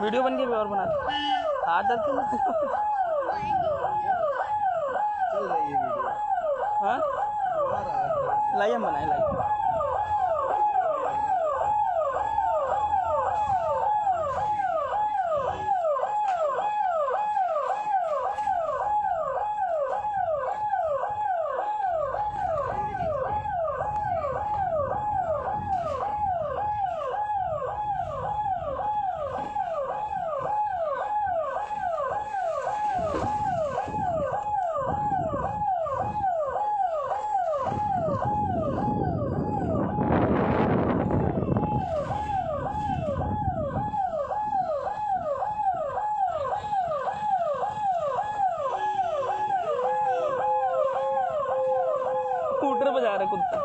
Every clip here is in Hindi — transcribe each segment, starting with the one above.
वीडियो बन के भी और बनाते आदत है ना। चल रही है वीडियो। हाँ लाइए हम बनाए लाइए। स्कूटर बजा रहा कुत्ता।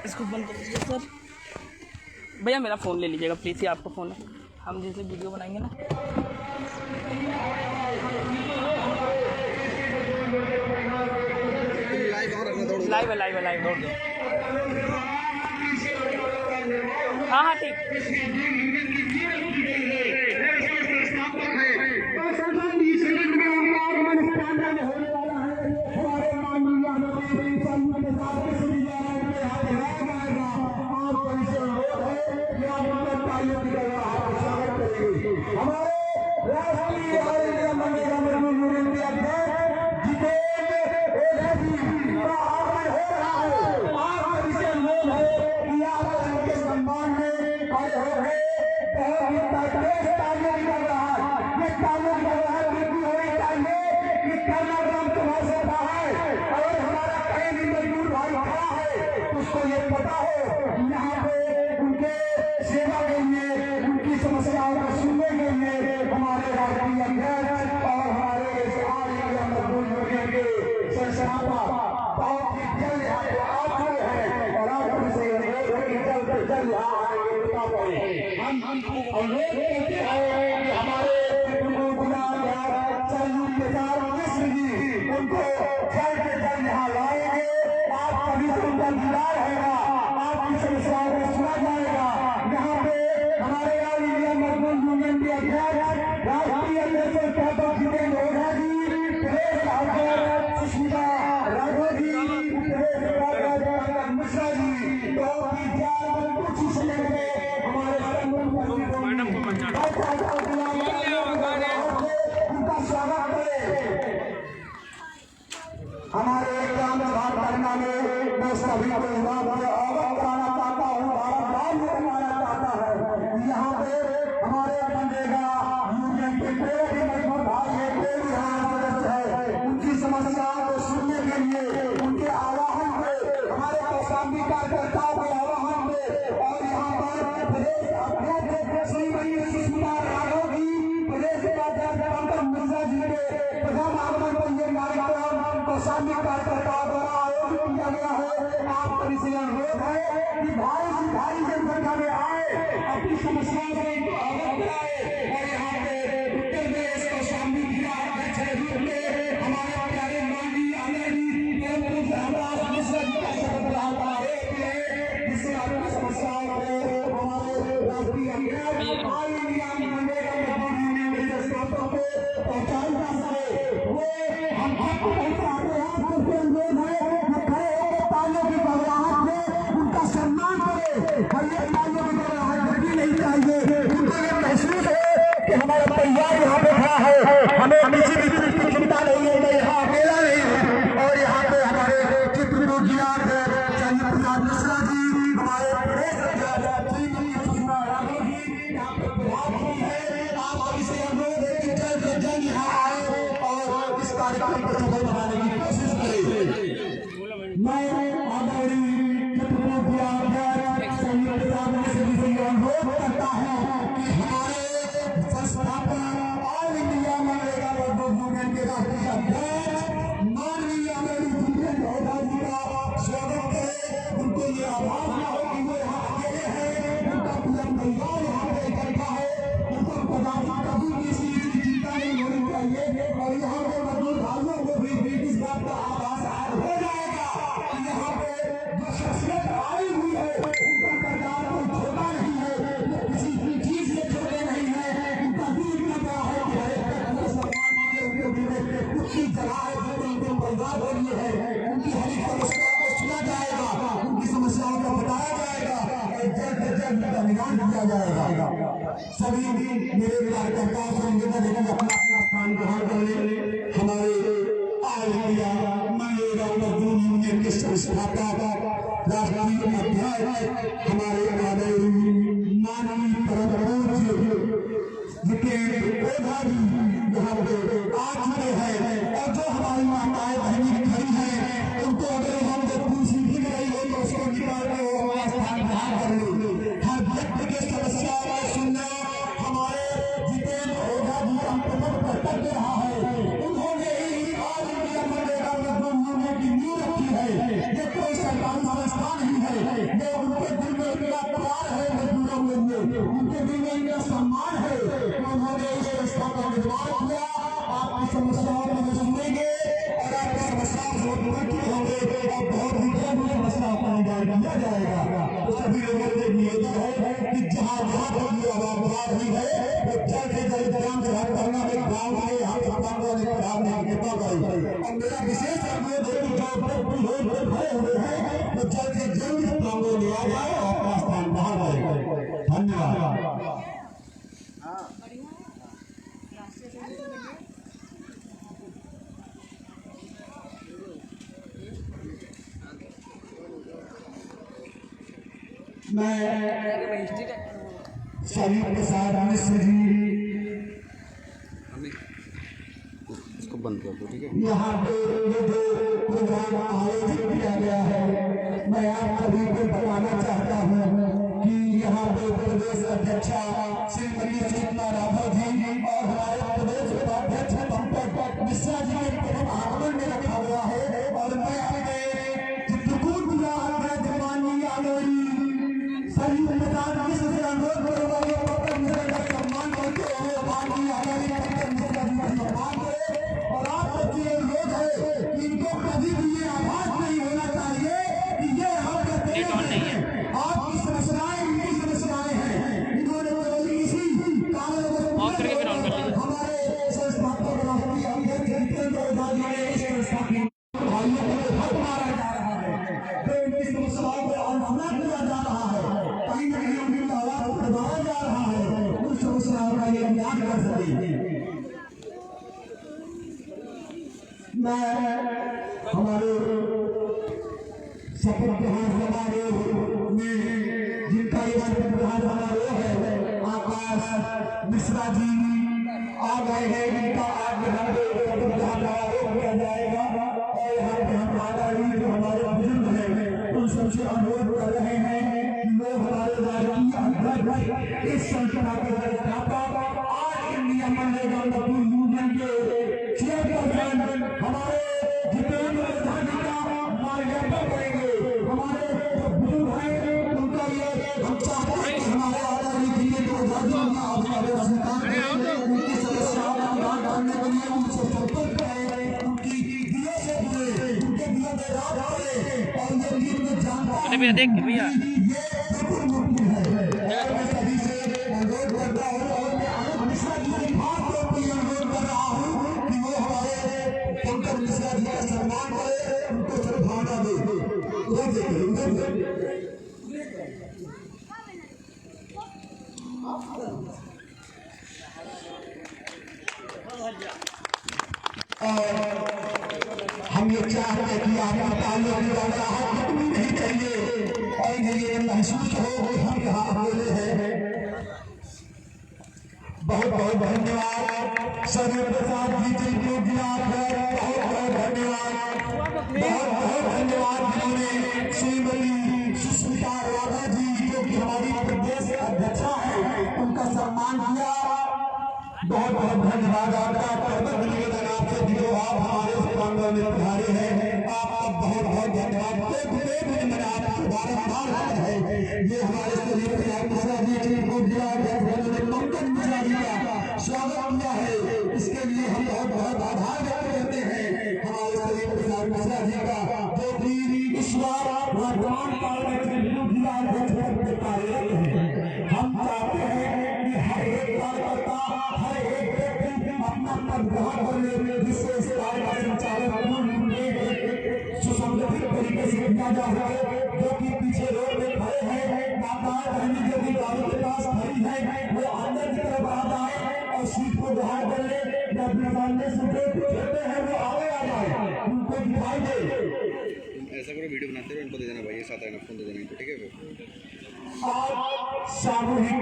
इसको बंद कर दीजिए सर। भैया मेरा फ़ोन ले लीजिएगा प्लीज़, ये आपका फ़ोन है। हम जैसे वीडियो बनाएंगे ना लाइव है लाइव है लाइव दौड़ दो। हाँ हाँ ठीक। सभी को इमाम से अवगत कराना चाहता हूँ, भारत राज्य बनाना चाहता है। यहाँ पे हमारे मनरेगा यूनियन के कोई भी मजबूत भाई है, कोई भी हमारा सदस्य है, उनकी समस्याओं को सुनने के लिए उनके आह्वान पे, हमारे कौशाम्बी कार्यकर्ताओं के आह्वान पे और यहाँ पर प्रदेश अध्यक्ष श्रीमती सुषमा राघव जी, प्रदेश उपाध्यक्ष पंकज मिश्रा जी के प्रधान आगमन पर यह कार्यक्रम कौशाम्बी कार्यकर्ताओं द्वारा आयोजित किया गया है। आप सभी से अनुरोध है कि भारी जनसंख्या में आए, अपनी समस्याओं से अवगत कराए और यहाँ पे उत्तर प्रदेश कौशाम्बी जिला अध्यक्ष के रूप में हमारे प्यारे माननीय आदरणीय रामदास मिश्रा जी का शपथ ग्रहण कराए, जिससे आपकी समस्याओं को हमारे राष्ट्रीय अध्यक्ष भाई नियाम मनरेगा मजदूर यूनियन के सदस्यों को पहुंचाई जा सके। वो हम आपको पहुंचाते हैं, आपसे अनुरोध है कि खड़े होकर तालियों की बड़ाहट में उनका सम्मान करें। भैया तालियों की बड़ाहट करनी नहीं चाहिए, उनको ये महसूस है कि हमारा परिवार यहाँ पे खड़ा है, हमें किसी भी चीज की चिंता नहीं है, मैं यहाँ अकेला नहीं हूँ। और यहाँ पे हमारे चित्रकूट जिला संजय प्रसाद मिश्रा जी, हमारे प्रदेश अध्यक्ष श्रीमती सुषमा राघव जी यहाँ पे प्रधान है। आप सभी से अनुरोध है कि जल्द से जल्द यहाँ आए और इस कार्यक्रम को सफल बनाने की कोशिश करें। मैं आदरणीय चित्रकूट जिला अध्यक्ष संजय प्रसाद मिश्रा जी से अनुरोध करता हूँ कि हमारे संस्थापक ऑल इंडिया मनरेगा मजदूर यूनियन के राष्ट्रीय अध्यक्ष माननीय आदरणीय जितेंद्र ओझा जी का स्वागत करें। उनको ये आभास न हो कि वो यहाँ अकेले हैं, उनका पूरा परिवार यहाँ पे इकट्ठा है, उनको कभी किसी चीज की चिंता नहीं होनी चाहिए। और यहाँ पे मजदूर भाइयों को भी इस बात का आभास हो जाएगा कि यहाँ पे जो शख्सियत आई हुई है उनका किरदार कोई छोटा नहीं है, किसी चीज से छोटे नहीं है, उनका दिल इतना बड़ा है कि हर एक सम्मान मांगे उनके दिल में उनकी जगह है, जो उनके परिवार के लिए है। उनकी हर एक समस्या को सुना जाएगा, उनकी समस्याओं को बताया जाएगा और जल्द से जल्द उनका निदान किया जाएगा। सभी मेरे कार्यकर्ताओं से निवेदन है कि अपना अपना स्थान ग्रहण कर ले। हमारे ऑल इंडिया मनरेगा मजदूर यूनियन के संस्थापक राष्ट्रीय अध्यक्ष हमारे आदरणीय माननीय परम जितेंद्र ओझा जी यहाँ पे आ चुके हैं। और जो हमारी माताएं बहनें खड़ी हैं, उनको अगर हम कुर्सी भी नहीं हो तो उसको निकाल के वो हमारा स्थान ग्रहण कर ले। हर व्यक्ति के समस्याओं को सुनना हमारे जितेंद्र ओझा जी का प्रमुख कर्तव्य रहा है। उन्होंने ही ऑल इंडिया मनरेगा मजदूर यूनियन की नींव रखी है। ये कोई सरकारी संस्था नहीं है, ये उनके दिल में इतना प्यार है मजदूरों के लिए, उनके दिल में इतना सम्मान है। उन्होंने इस संस्था का निर्माण किया। आपकी समस्याओं को सुनेंगे और आपकी समस्याओं से निपटते होंगे और बहुत ही जल्द समस्याओं का निदान किया जाएगा। तो सभी लोगों से निवेदन है कि जहाँ जहाँ तक ये आवाज हुई है वो जल्द से जल्द ग्राम सभा करना है। गाँव के यहाँ पे कृपा करें। और मेरा विशेष अनुरोध है कि जो लोग खड़े हुए हैं वो जल्द से जल्द प्रांगण में आ जाए और अपना स्थान बाहर आए। धन्यवाद। मैं सभी प्रसाद मिश्र जी इसको बंद कर दो, ठीक है। यहाँ पे ये जो प्रोग्राम आयोजित किया गया है, मैं आप सभी को बताना चाहता हूँ कि यहाँ पे प्रदेश अध्यक्षा श्रीमती सुषमा राघव जी और हमारे प्रदेश उपाध्यक्ष पंकज मिश्रा जी के प्रमुख आगमन में रखा गया है। और मैं अपने चित्रकूट जिला अध्यक्ष माननीय आदरणीय सभी प्रसाद मिश्र से अनुरोध करूंगा कि पंकज मिश्रा का सम्मान करते हुए माननीय आदरणीय पंकज मिश्रा जी का सम्मान करें। और आप सबसे अनुरोध है कि इनको कभी भी ये आभास नहीं होना चाहिए कि ये आपके अकेले हैं। आपकी समस्याएं इनकी समस्याएं हैं। इन्होंने केवल इसी कारण हमारे संस्थापक राष्ट्रीय अध्यक्ष जितेंद्र ओझा जी ने इस संस्था की भाइयों को हक मारा जा रहा है, जो इनकी समस्याओं को अनसुना किया जा रहा है, कहीं न कहीं उनकी आवाज को दबाया जा रहा है, उन समस्याओं का ये ज्ञान कर सके। मैं हमारे शपथ ग्रहण समारोह में जिनका ये शपथ ग्रहण समारोह है आकाश मिश्रा जी आ गए हैं। इनका आज शपथ ग्रहण समारोह किया जाएगा और यहाँ पे हम आदरणीय जो हमारे बुजुर्ग हैं उन सबसे अनुरोध कर रहे हैं कि वो हमारे राजकीय अध्यक्ष इस संस्था के संस्थापक आज इंडिया मनरेगा मजदूर यूनियन के चेयरपर्सन हमारे जितेंद्र प्रधान का माल्यार्पण करेंगे। हमारे जो बुजुर्ग हैं उनका ये हम चाहते हैं कि हमारे आदरणीय जितेंद्र प्रधान हमारे उनकी समस्याओं का निदान करने के लिए उनसे संपर्क करें, उनकी दिलों से जुड़े, उनके दिलों में राज करें और ये दिल में जानता है भैया देख भैया ये प्रभु मूर्ति है। और मैं सभी से अनुरोध करता हूँ और मैं आनंद मिश्रा जी के हाथ जोड़ के अनुरोध कर रहा हूँ कि वो हमारे पंकज मिश्रा जी का सम्मान करे, उनको सद्भावना दे। वो देखिए हम ये चाहते हैं कि आपका तालियों की राहत कितनी नहीं चाहिए और इन्हें ये महसूस हो कि हम यहाँ अकेले हैं। बहुत बहुत धन्यवाद सभी प्रसाद जी जिनको दिया बहुत बहुत धन्यवाद। बहुत बहुत धन्यवाद जिन्होंने श्रीमती सुष्मिता राधा जी जो कि हमारी प्रदेश अध्यक्षा है उनका सम्मान किया। बहुत बहुत धन्यवाद आपका प्रबंध निवेदन आपसे जो आप हमारे प्रांगण में पधारे हैं आपका बहुत बहुत धन्यवाद। मैंने आपको बारम्बार है ये हमारे शरीर मिश्रा जी को जिला अध्यक्ष पंकज मिश्रा जी का स्वागत किया है, इसके लिए हम बहुत बहुत आभार व्यक्त करते हैं हमारे शरीर मिश्रा जी का जो कि इस बार वर्तमान काल में जिला अध्यक्ष कार्यरत है। हम चाहते हैं कि हर एक कार्यकर्ता हर एक व्यक्ति अपना पद ग्रहण कर ले जिससे इस कार्य का संचालन सुसंगठित तरीके से किया जा सके। जो कि पीछे रोड में खड़े हैं माताएं बहनी जो भी गाड़ी के पास खड़ी है वो अंदर की तरफ आ जाए और सीट को ग्रहण कर ले। जब सामने से जो खेलते हैं वो आगे आ जाए उनको दिखाई दे। ऐसा करो वीडियो बनाते रहो, इनको दे देना भाई, साथ आएगा फोन दे देना इनको, ठीक है फिर। सामूहिक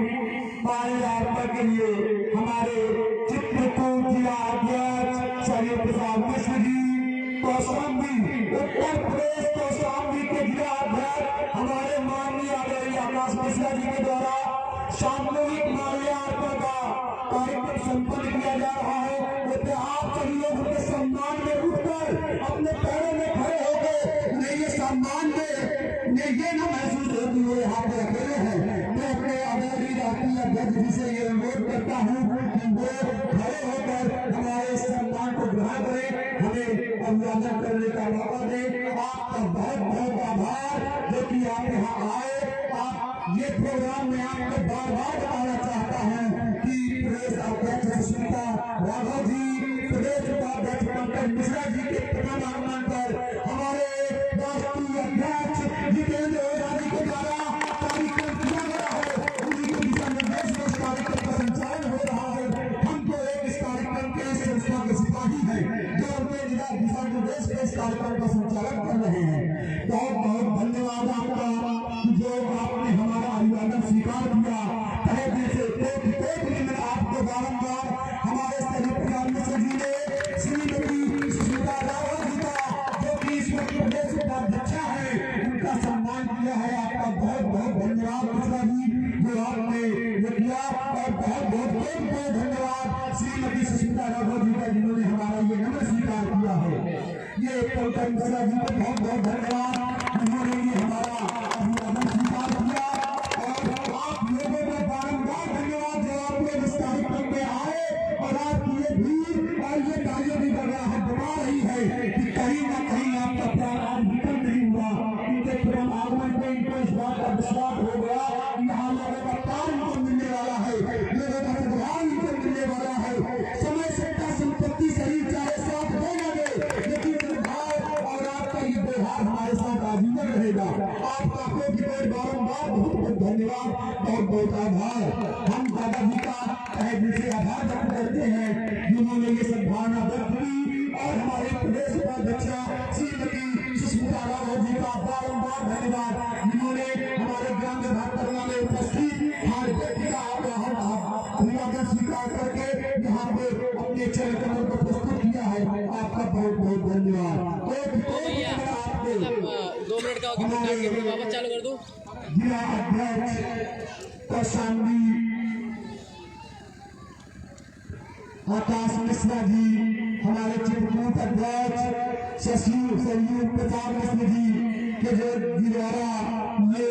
माल्यार्पण के लिए हमारे चित्रकूट जिला अध्यक्ष शरीर प्रसाद मिश्र जी कौशाम्बी उत्तर प्रदेश कौशाम्बी के जिला अध्यक्ष हमारे माननीय आदरणीय आकाश मिश्रा जी के द्वारा सामूहिक माल्यार्पण का कार्यक्रम संपन्न किया जा रहा है। आप सभी लोग उनके सम्मान में उठकर अपने पैरों में खड़े होकर उन्हें ये सम्मान दे, उन्हें ये न महसूस हो कि वो यहाँ पर अकेले हैं। मैं अपने आदरणीय राष्ट्रीय अध्यक्ष जी से ये अनुरोध करता हूँ कि वो खड़े होकर हमारे सम्मान को ग्रहण करें, हमें अभिवादन करने का मौका दें। आपका बहुत बहुत आभार जो कि आप यहाँ आए। आप ये प्रोग्राम में आपको बार बार बताना चाहता हूँ कि प्रदेश अध्यक्ष सुष्मिता राधा जी प्रदेश उपाध्यक्ष पंकज मिश्रा जी के प्रथम आगमन पर हमारे राष्ट्रीय अध्यक्ष जितेंद्र प्रधान जी के द्वारा कार्यक्रम किया गया है। उन्हीं के दिशा निर्देश में इस कार्यक्रम का संचालन हो रहा है। हम तो एक इस कार्यक्रम के संस्था के सिपाही हैं जो उनके दिशा निर्देश में इस कार्यक्रम का संचालन कर रहे हैं। बहुत बहुत धन्यवाद आपका जो आपने हमारा अभिवादन स्वीकार किया। तहे दिल से मैं आपको बारम्बार हमारे शरीर प्रधान मिश्र जी ने श्रीमती सुष्मिता रावत जी का जो कि इस वक्त प्रदेश के अध्यक्षा है उनका सम्मान किया है। आपका बहुत बहुत धन्यवाद मिश्रा जी जो आपने ये किया और बहुत बहुत धन्यवाद श्रीमती सुष्मिता रावत जी का जिन्होंने हमारा ये नम्र स्वीकार किया है। ये पंकज मिश्रा जी को बहुत बहुत धन्यवाद उन्होंने ये हमारा अभिवादन स्वीकार किया। और आप लोगों को बारम्बार धन्यवाद जो आप लोग इस कार्यक्रम में आए और आपकी ये भीड़ और ये तालियों की बर्राहट बता रही है कि कहीं ना कहीं आपका प्यार आज विफल नहीं हुआ। इनके प्रेम आगमन में इनको इस बात का विश्वास हो गया कि यहाँ लोगों का प्यार इनको मिलने वाला है, लोगों का सद्भाव इनको मिलने वाला है। समय सत्ता संपत्ति शरीर चाहे साथ देना दे लेकिन सद्भाव और आपका ये व्यवहार हमारे साथ आजीवन रहेगा। आपका कोटि बारम्बार बहुत बहुत धन्यवाद, बहुत बहुत आभार। हम दादाजी का तहे दिल से आभार व्यक्त करते हैं जिन्होंने ये सद्भावना व्यक्त की और हमारे प्रदेश उपाध्यक्ष श्रीमती सुष्मिता रावत जी का बारम्बार धन्यवाद धन्यवाद जिन्होंने हमारे ग्राम विभाग करना में उपस्थित हर व्यक्ति का अभिवादन स्वीकार करके यहाँ पे अपने चरित्र को प्रस्तुत किया है। आपका बहुत बहुत धन्यवाद। आपको 2 मिनट का वापस चालू कर दूं। जिला अध्यक्ष कौशाम्बी आकाश मिश्रा जी, हमारे चित्रकूट अध्यक्ष सरयू प्रसाद मिश्र जी के द्वारा ये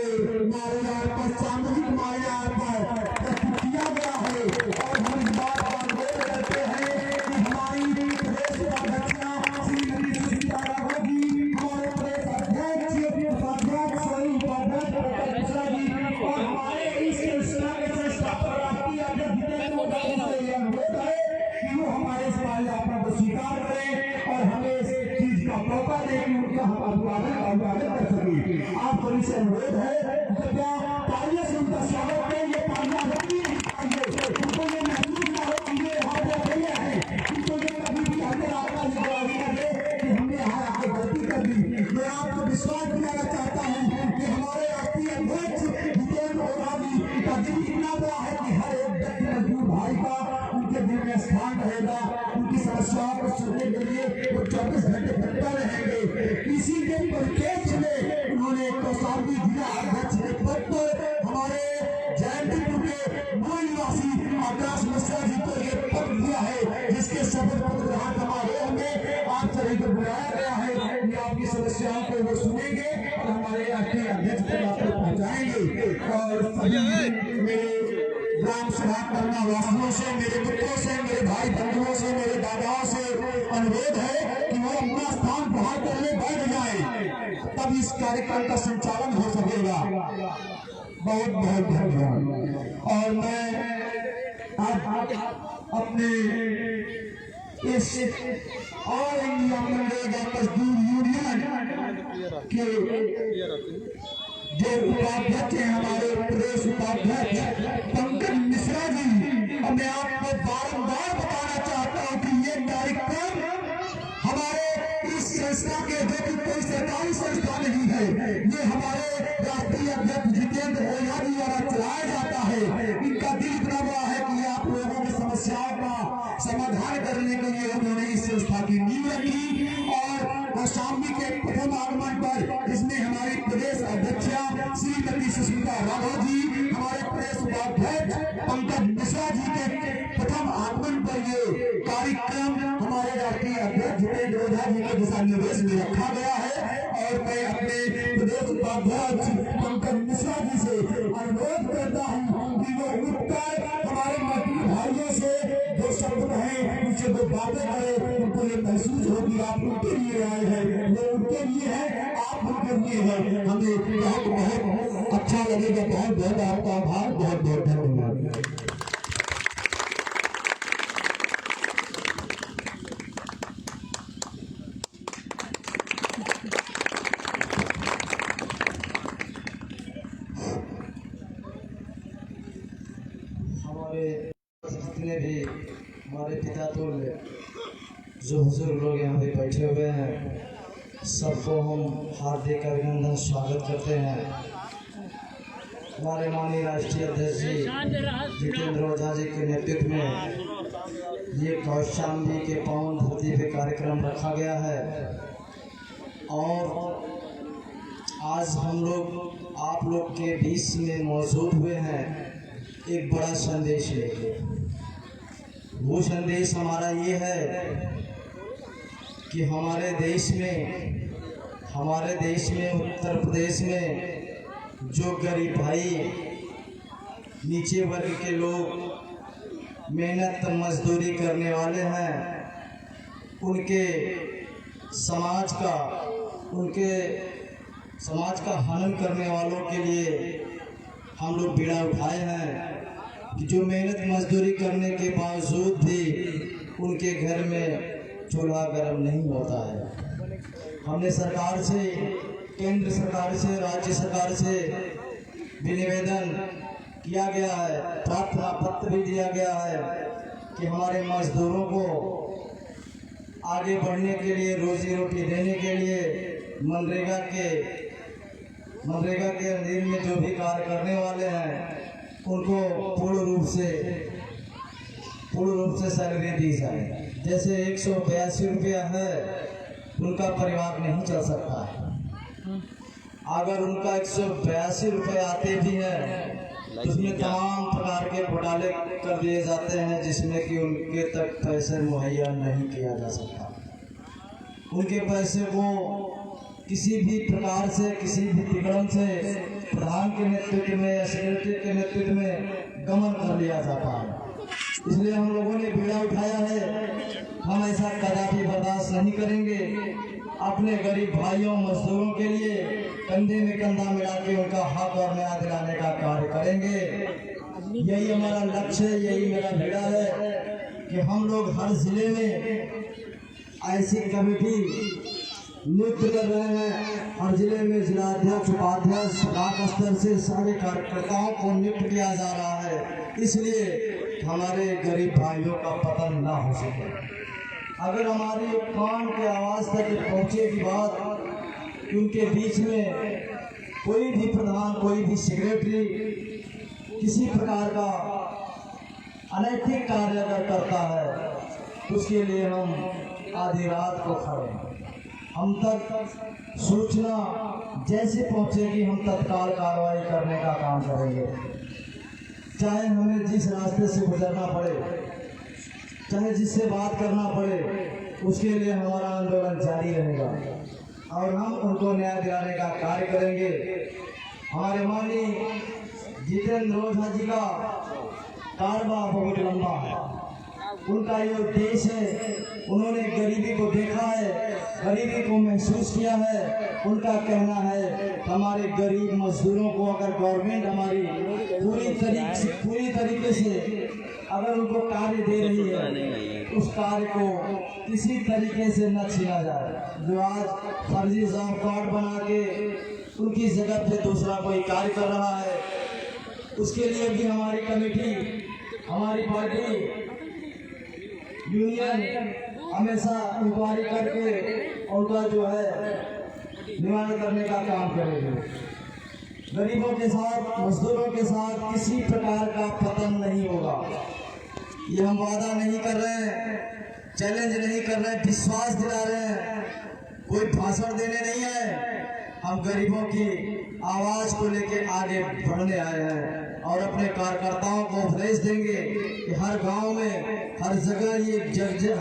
माल्यार्पण पर सामूहिक माल्यार्पण प्रस्तुत किया गया है। और हम इस बात का अनुरोध करते हैं कि हमारी प्रदेश अध्यक्षा श्रीमती सुष्मिता राघव जी, हमारे प्रदेश अध्यक्ष उपाध्यक्ष स्वरूप उपाध्यक्ष मिश्रा जी और हमारे इस संस्था के संस्थापक राष्ट्रीय अध्यक्ष जितेंद्र मोदी से यह अनुरोध है कि वो हमारे इस माल्यार्पण को स्वीकार करें और हमें इस चीज का मौका दें कि उनका हम अभिवादन कर सके। आप सभी से अनुरोध है कृपया तालियों से उनका स्वागत करें। ये तालियां रखनी चाहिए, उनको ये महसूस ना हो कि ये यहाँ पे अकेले हैं, उनको ये कभी भी अंदर आपका निगरानी करे कि हमने यहाँ आके गलती कर दी। मैं आपको विश्वास दिलाना चाहता हूँ कि हमारे राष्ट्रीय अध्यक्ष जितेंद्र मोदी का दिल इतना बड़ा है कि हर एक व्यक्ति मजदूर भाई का उनके दिल में स्थान रहेगा। उनकी समस्याओं को सुनने के लिए वो 24 घंटे तत्पर रहेंगे। इसी के परिप्रेक्ष्य में उन्होंने कौशाम्बी जिला अध्यक्ष के पद पर हमारे जयंतीपुर के मूल निवासी आकाश मिश्रा जी को ये पद दिया है, जिसके शपथ पत्र ग्रहण समारोह में आप सभी को बुलाया गया है कि आपकी समस्याओं को वो सुनेंगे और हमारे राष्ट्रीय अध्यक्ष तक आप पहुँचाएंगे। और सभी मेरे ग्राम सभा करना वासियों से, मेरे मित्रों से, मेरे भाई बंधुओं से, मेरे दादाओं से अनुरोध है कि वो अपना स्थान बाहर करने बैठ जाए, तब इस कार्यक्रम का संचालन हो सकेगा। बहुत बहुत धन्यवाद। और मैं आज अपने इस ऑल इंडिया मनरेगा मजदूर यूनियन के जो उपाध्यक्ष हैं, हमारे प्रदेश उपाध्यक्ष पंकज मिश्रा जी, मैं आपको बारंबार बताना चाहता हूं कि ये कार्यक्रम हमारे इस संस्था के, जो कि कोई सरकारी संस्था नहीं है, ये हमारे राष्ट्रीय अध्यक्ष जितेंद्र ओझा जी द्वारा चलाया जाता है। इनका दिल इतना बड़ा है कि आप लोगों की समस्याओं का समाधान करने के लिए उन्होंने इस संस्था की नींव रखी। और कौशाम्बी के प्रथम आगमन पर इसमें हमारी प्रदेश अध्यक्षा श्रीमती सुष्मिता राघव जी, हमारे प्रदेश उपाध्यक्ष पंकज मिश्रा जी के प्रथम आगमन पर ये कार्यक्रम हमारे राष्ट्रीय अध्यक्ष जितेंद्र ओझा जी के दिशा निर्देश में रखा गया है। और मैं अपने प्रदेश उपाध्यक्ष पंकज मिश्रा जी से अनुरोध करता हूँ कि वो उठकर हमारे मजदूर भाइयों से जो शब्द हैं, उनसे जो बातें करें, उनको ये महसूस हो कि आप उनके लिए आए हैं, ये उनके लिए है, आप उनके लिए हैं। हमें बहुत बहुत अच्छा लगेगा। बहुत बहुत आपका आभार, बहुत बहुत धन्यवाद। जितने भी हमारे पिता तुल्य जो बुजुर्ग लोग यहाँ पे बैठे हुए हैं, सबको हम हार्दिक अभिनंदन स्वागत करते हैं। हमारे माननीय राष्ट्रीय अध्यक्ष जी जितेंद्र ओझा जी के नेतृत्व में ये कौशाम्बी के पावन धरती पे कार्यक्रम रखा गया है। और आज हम लोग आप लोग के बीच में मौजूद हुए हैं एक बड़ा संदेश लेके। वो संदेश हमारा ये है कि हमारे देश में उत्तर प्रदेश में जो गरीब भाई, नीचे वर्ग के लोग मेहनत मजदूरी करने वाले हैं, उनके समाज का हनन करने वालों के लिए हम लोग बीड़ा उठाए हैं कि जो मेहनत मजदूरी करने के बावजूद भी उनके घर में चूल्हा गर्म नहीं होता है। हमने सरकार से, केंद्र सरकार से, राज्य सरकार से भी निवेदन किया गया है, प्रार्थना पत्र भी दिया गया है कि हमारे मजदूरों को आगे बढ़ने के लिए, रोजी रोटी देने के लिए मनरेगा के मनरेगा के अधीन में जो भी कार्य करने वाले हैं उनको पूर्ण रूप से सैलरी दी जाए। जैसे 182 रुपया है, उनका परिवार नहीं चल सकता है। अगर उनका 182 रुपये आते भी हैं तो उसमें तमाम प्रकार के घोटाले कर दिए जाते हैं, जिसमें कि उनके तक पैसे मुहैया नहीं किया जा सकता। उनके पैसे को किसी भी प्रकार से, किसी भी विकल्प से प्रधान के नेतृत्व में या सेक्रेटरी के नेतृत्व में गमन कर लिया जाता है। इसलिए हम लोगों ने बीड़ा उठाया है, हम ऐसा कदापि बर्दाश्त नहीं करेंगे। अपने गरीब भाइयों मजदूरों के लिए कंधे में कंधा मिला के उनका हक और न्याय दिलाने का कार्य करेंगे। यही हमारा लक्ष्य है, यही मेरा बीड़ा है कि हम लोग हर जिले में ऐसी कमेटी नियुक्त कर रहे हैं। हर जिले में जिलाध्यक्ष, उपाध्यक्ष, ब्लॉक स्तर से सारे कार्यकर्ताओं को नियुक्त किया जा रहा है, इसलिए हमारे गरीब भाइयों का पतन ना हो सके। अगर हमारी कान के आवाज़ तक पहुँचेगी बात कि उनके बीच में कोई भी प्रधान, कोई भी सेक्रेटरी किसी प्रकार का अनैतिक कार्य अगर करता है तो उसके लिए हम आधी रात को खड़े। हम तक सूचना जैसे पहुंचेगी हम तत्काल कार्रवाई करने का काम करेंगे, चाहे हमें जिस रास्ते से गुजरना पड़े, चाहे जिससे बात करना पड़े, उसके लिए हमारा आंदोलन जारी रहेगा और हम उनको न्याय दिलाने का कार्य करेंगे। हमारे माननीय जितेंद्र ओझा जी का कारवा बहुत लंबा है, उनका ये उद्देश्य है, उन्होंने गरीबी को देखा है, गरीबी को महसूस किया है। उनका कहना है हमारे गरीब मजदूरों को अगर गवर्नमेंट हमारी पूरी तरीके से अगर उनको कार्य दे रही है, उस कार्य को किसी तरीके से न छीना जाए। जो आज फर्जी जॉब कार्ड बना के उनकी जगह पे दूसरा कोई कार्य कर रहा है, उसके लिए भी हमारी कमेटी, हमारी पार्टी, यूनियन हमेशा इंक्वायरी करके उनका जो है निवारण करने का काम करेगी। गरीबों के साथ, मजदूरों के साथ किसी प्रकार का पतन नहीं होगा। ये हम वादा नहीं कर रहे हैं, चैलेंज नहीं कर रहे हैं, विश्वास दिला रहे हैं, कोई भाषण देने नहीं है। हम गरीबों की आवाज को लेके आगे बढ़ने आए हैं और अपने कार्यकर्ताओं को उपदेश देंगे कि हर गांव में, हर जगह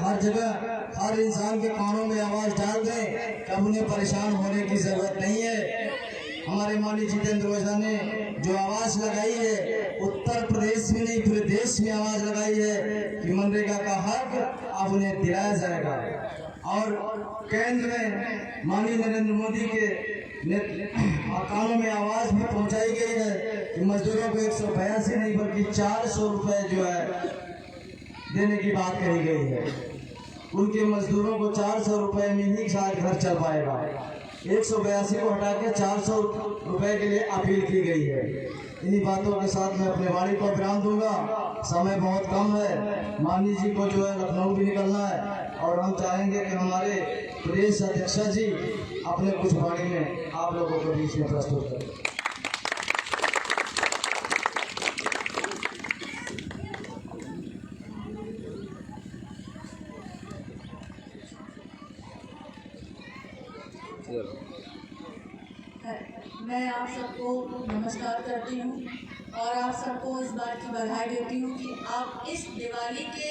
हर जगह हर इंसान के कानों में आवाज डाल दें कि अब उन्हें परेशान होने की जरूरत नहीं है। हमारे माननीय जितेंद्र ओझा ने जो आवाज लगाई है, उत्तर प्रदेश में नहीं पूरे देश में आवाज लगाई है कि मनरेगा का हक अब उन्हें दिलाया जाएगा। और केंद्र में माननीय नरेंद्र मोदी के कानों में आवाज भी पहुंचाई गई है कि मजदूरों को 182 नहीं बल्कि 400 रुपए जो है देने की बात कही गई है। उनके मजदूरों को 400 रुपए में ही शायद घर चल पाएगा। 182 को हटा के 400 रुपए के लिए अपील की गई है। इन्हीं बातों के साथ मैं अपने वाणी को विराम दूंगा, समय बहुत कम है। माननीय जी को जो है लखनऊ भी निकलना है और हम चाहेंगे कि हमारे प्रदेश अध्यक्ष जी अपने कुछ वाणी में आप लोगों के बीच में प्रस्तुत करें। मैं आप सबको नमस्कार करती हूँ और आप सबको इस बात की बधाई देती हूँ कि आप इस दिवाली के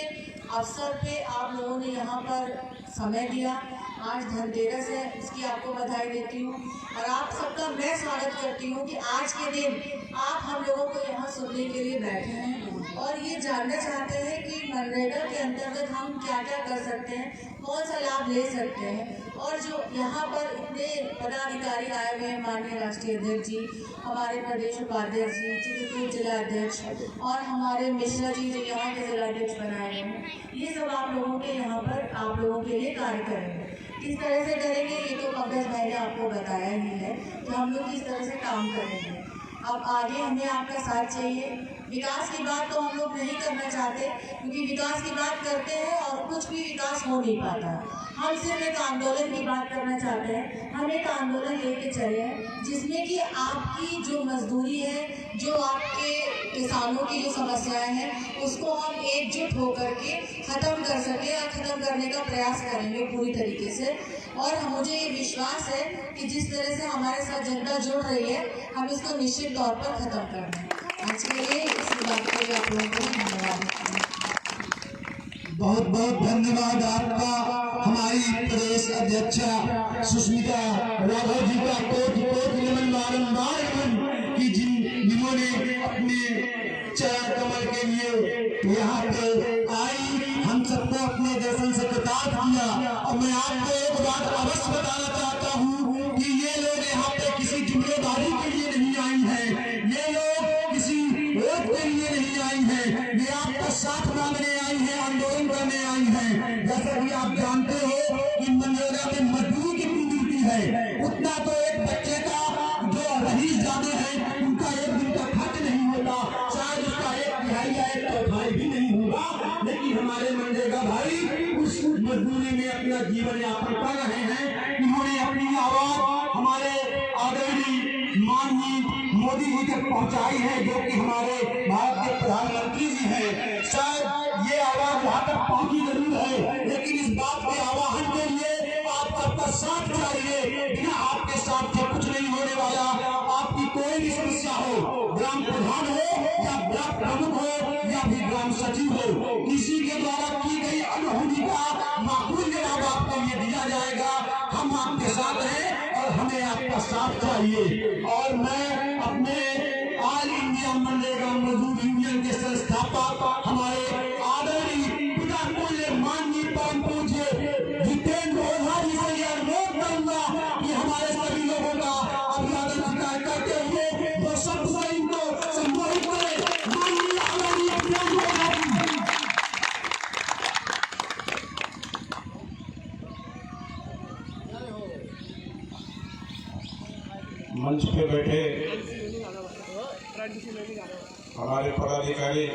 अवसर पे आप लोगों ने यहाँ पर समय दिया। आज धनतेरस है, इसकी आपको बधाई देती हूँ और आप सबका मैं स्वागत करती हूँ कि आज के दिन आप हम लोगों को यहाँ सुनने के लिए बैठे हैं और ये जानना चाहते हैं कि मनरेगा के अंतर्गत हम क्या क्या कर सकते हैं, कौन सा लाभ ले सकते हैं। और जो यहाँ पर इतने पदाधिकारी आए हुए हैं, माननीय राष्ट्रीय अध्यक्ष जी, हमारे प्रदेश उपाध्यक्ष जी, चित्रकूट जिलाध्यक्ष और हमारे मिश्रा जी जो यहाँ के जिलाध्यक्ष बनाए गए हैं, ये सब आप लोगों के यहाँ पर आप लोगों के लिए कार्य करेंगे। किस तरह से करेंगे ये तो पंकज भाई ने आपको बताया ही है कि हम लोग किस तरह से काम करेंगे। अब आगे हमें आपका साथ चाहिए, विकास की बात तो हम लोग नहीं करना चाहते, क्योंकि विकास की बात करते हैं और कुछ भी विकास हो नहीं पाता। हम सिर्फ एक आंदोलन की बात करना चाहते हैं। हम एक आंदोलन लेके चले हैं जिसमें कि आपकी जो मजदूरी है, जो आपके किसानों की जो समस्याएं हैं, उसको हम एकजुट होकर के ख़त्म कर सकें और ख़त्म करने का प्रयास करेंगे पूरी तरीके से। और मुझे ये विश्वास है कि जिस तरह से हमारे साथ जनता जुड़ रही है, हम इसको निश्चित तौर पर ख़त्म कर देंगे। आज के लिए इस बात के लिए आप लोगों को धन्यवाद। बहुत बहुत धन्यवाद आपका, हमारी प्रदेश अध्यक्षा सुष्मिता राघव जी का कोटि कोटि नमन, बारंबार नमन कि जिन्होंने अपने चरण कमल के लिए यहाँ पे आई, हम सबको अपने दर्शन से प्रताप किया। और मैं आपको एक बात अवश्य बताना चाहता हूँ कि ये लोग यहाँ पे किसी जुमलेबाजी के लिए नहीं आई हैं, ये लोग किसी वोट के लिए नहीं आई हैं, ये आपका साथ मांगने आई हैं, आंदोलन करने आई हैं। जैसा कि आप जानते हो कि मनरेगा में मजदूरी कितनी मिलती है, उतना तो एक बच्चे का जो रईस जाने हैं उनका एक दिन का खर्च नहीं होता, शायद उसका एक तिहाई या एक चौथाई भी नहीं होगा। लेकिन हमारे मनरेगा भाई उस मजदूरी में अपना जीवन यापन कर रहे हैं। इन्होंने अपनी आवाज हमारे आदरणीय माननीय मोदी जी तक पहुंचाई है, जो कि हमारे भारत के प्रधानमंत्री जी हैं। शायद ये आवाज वहां तक पहुंची जरूर है, लेकिन इस बात के आह्वान के लिए आप सबका साथ चाहिए। बिना आपके साथ से कुछ नहीं होने वाला। आपकी कोई भी समस्या हो, ग्राम प्रधान हो या ब्लॉक प्रमुख हो या भी ग्राम सचिव हो, किसी के द्वारा की गई अनहोनी का माकूल जवाब आपको ये दिया जाएगा। हम आपके साथ हैं और हमें आपका साथ चाहिए। और मैं अपने ऑल इंडिया मनरेगा मजदूर यूनियन के संस्थापक हमारे आदरणीय पिता तुल्य माननीय परम पूज्य जितेंद्र ओझा जी से यह अनुरोध करूंगा कि हमारे सभी लोगों का अभिवादन स्वीकार करते हुए वो सब सही को संबोधित करें। माननीय आदरणीय जितेंद्र ओझा जी। मंच पे बैठे हमारे पदाधिकारी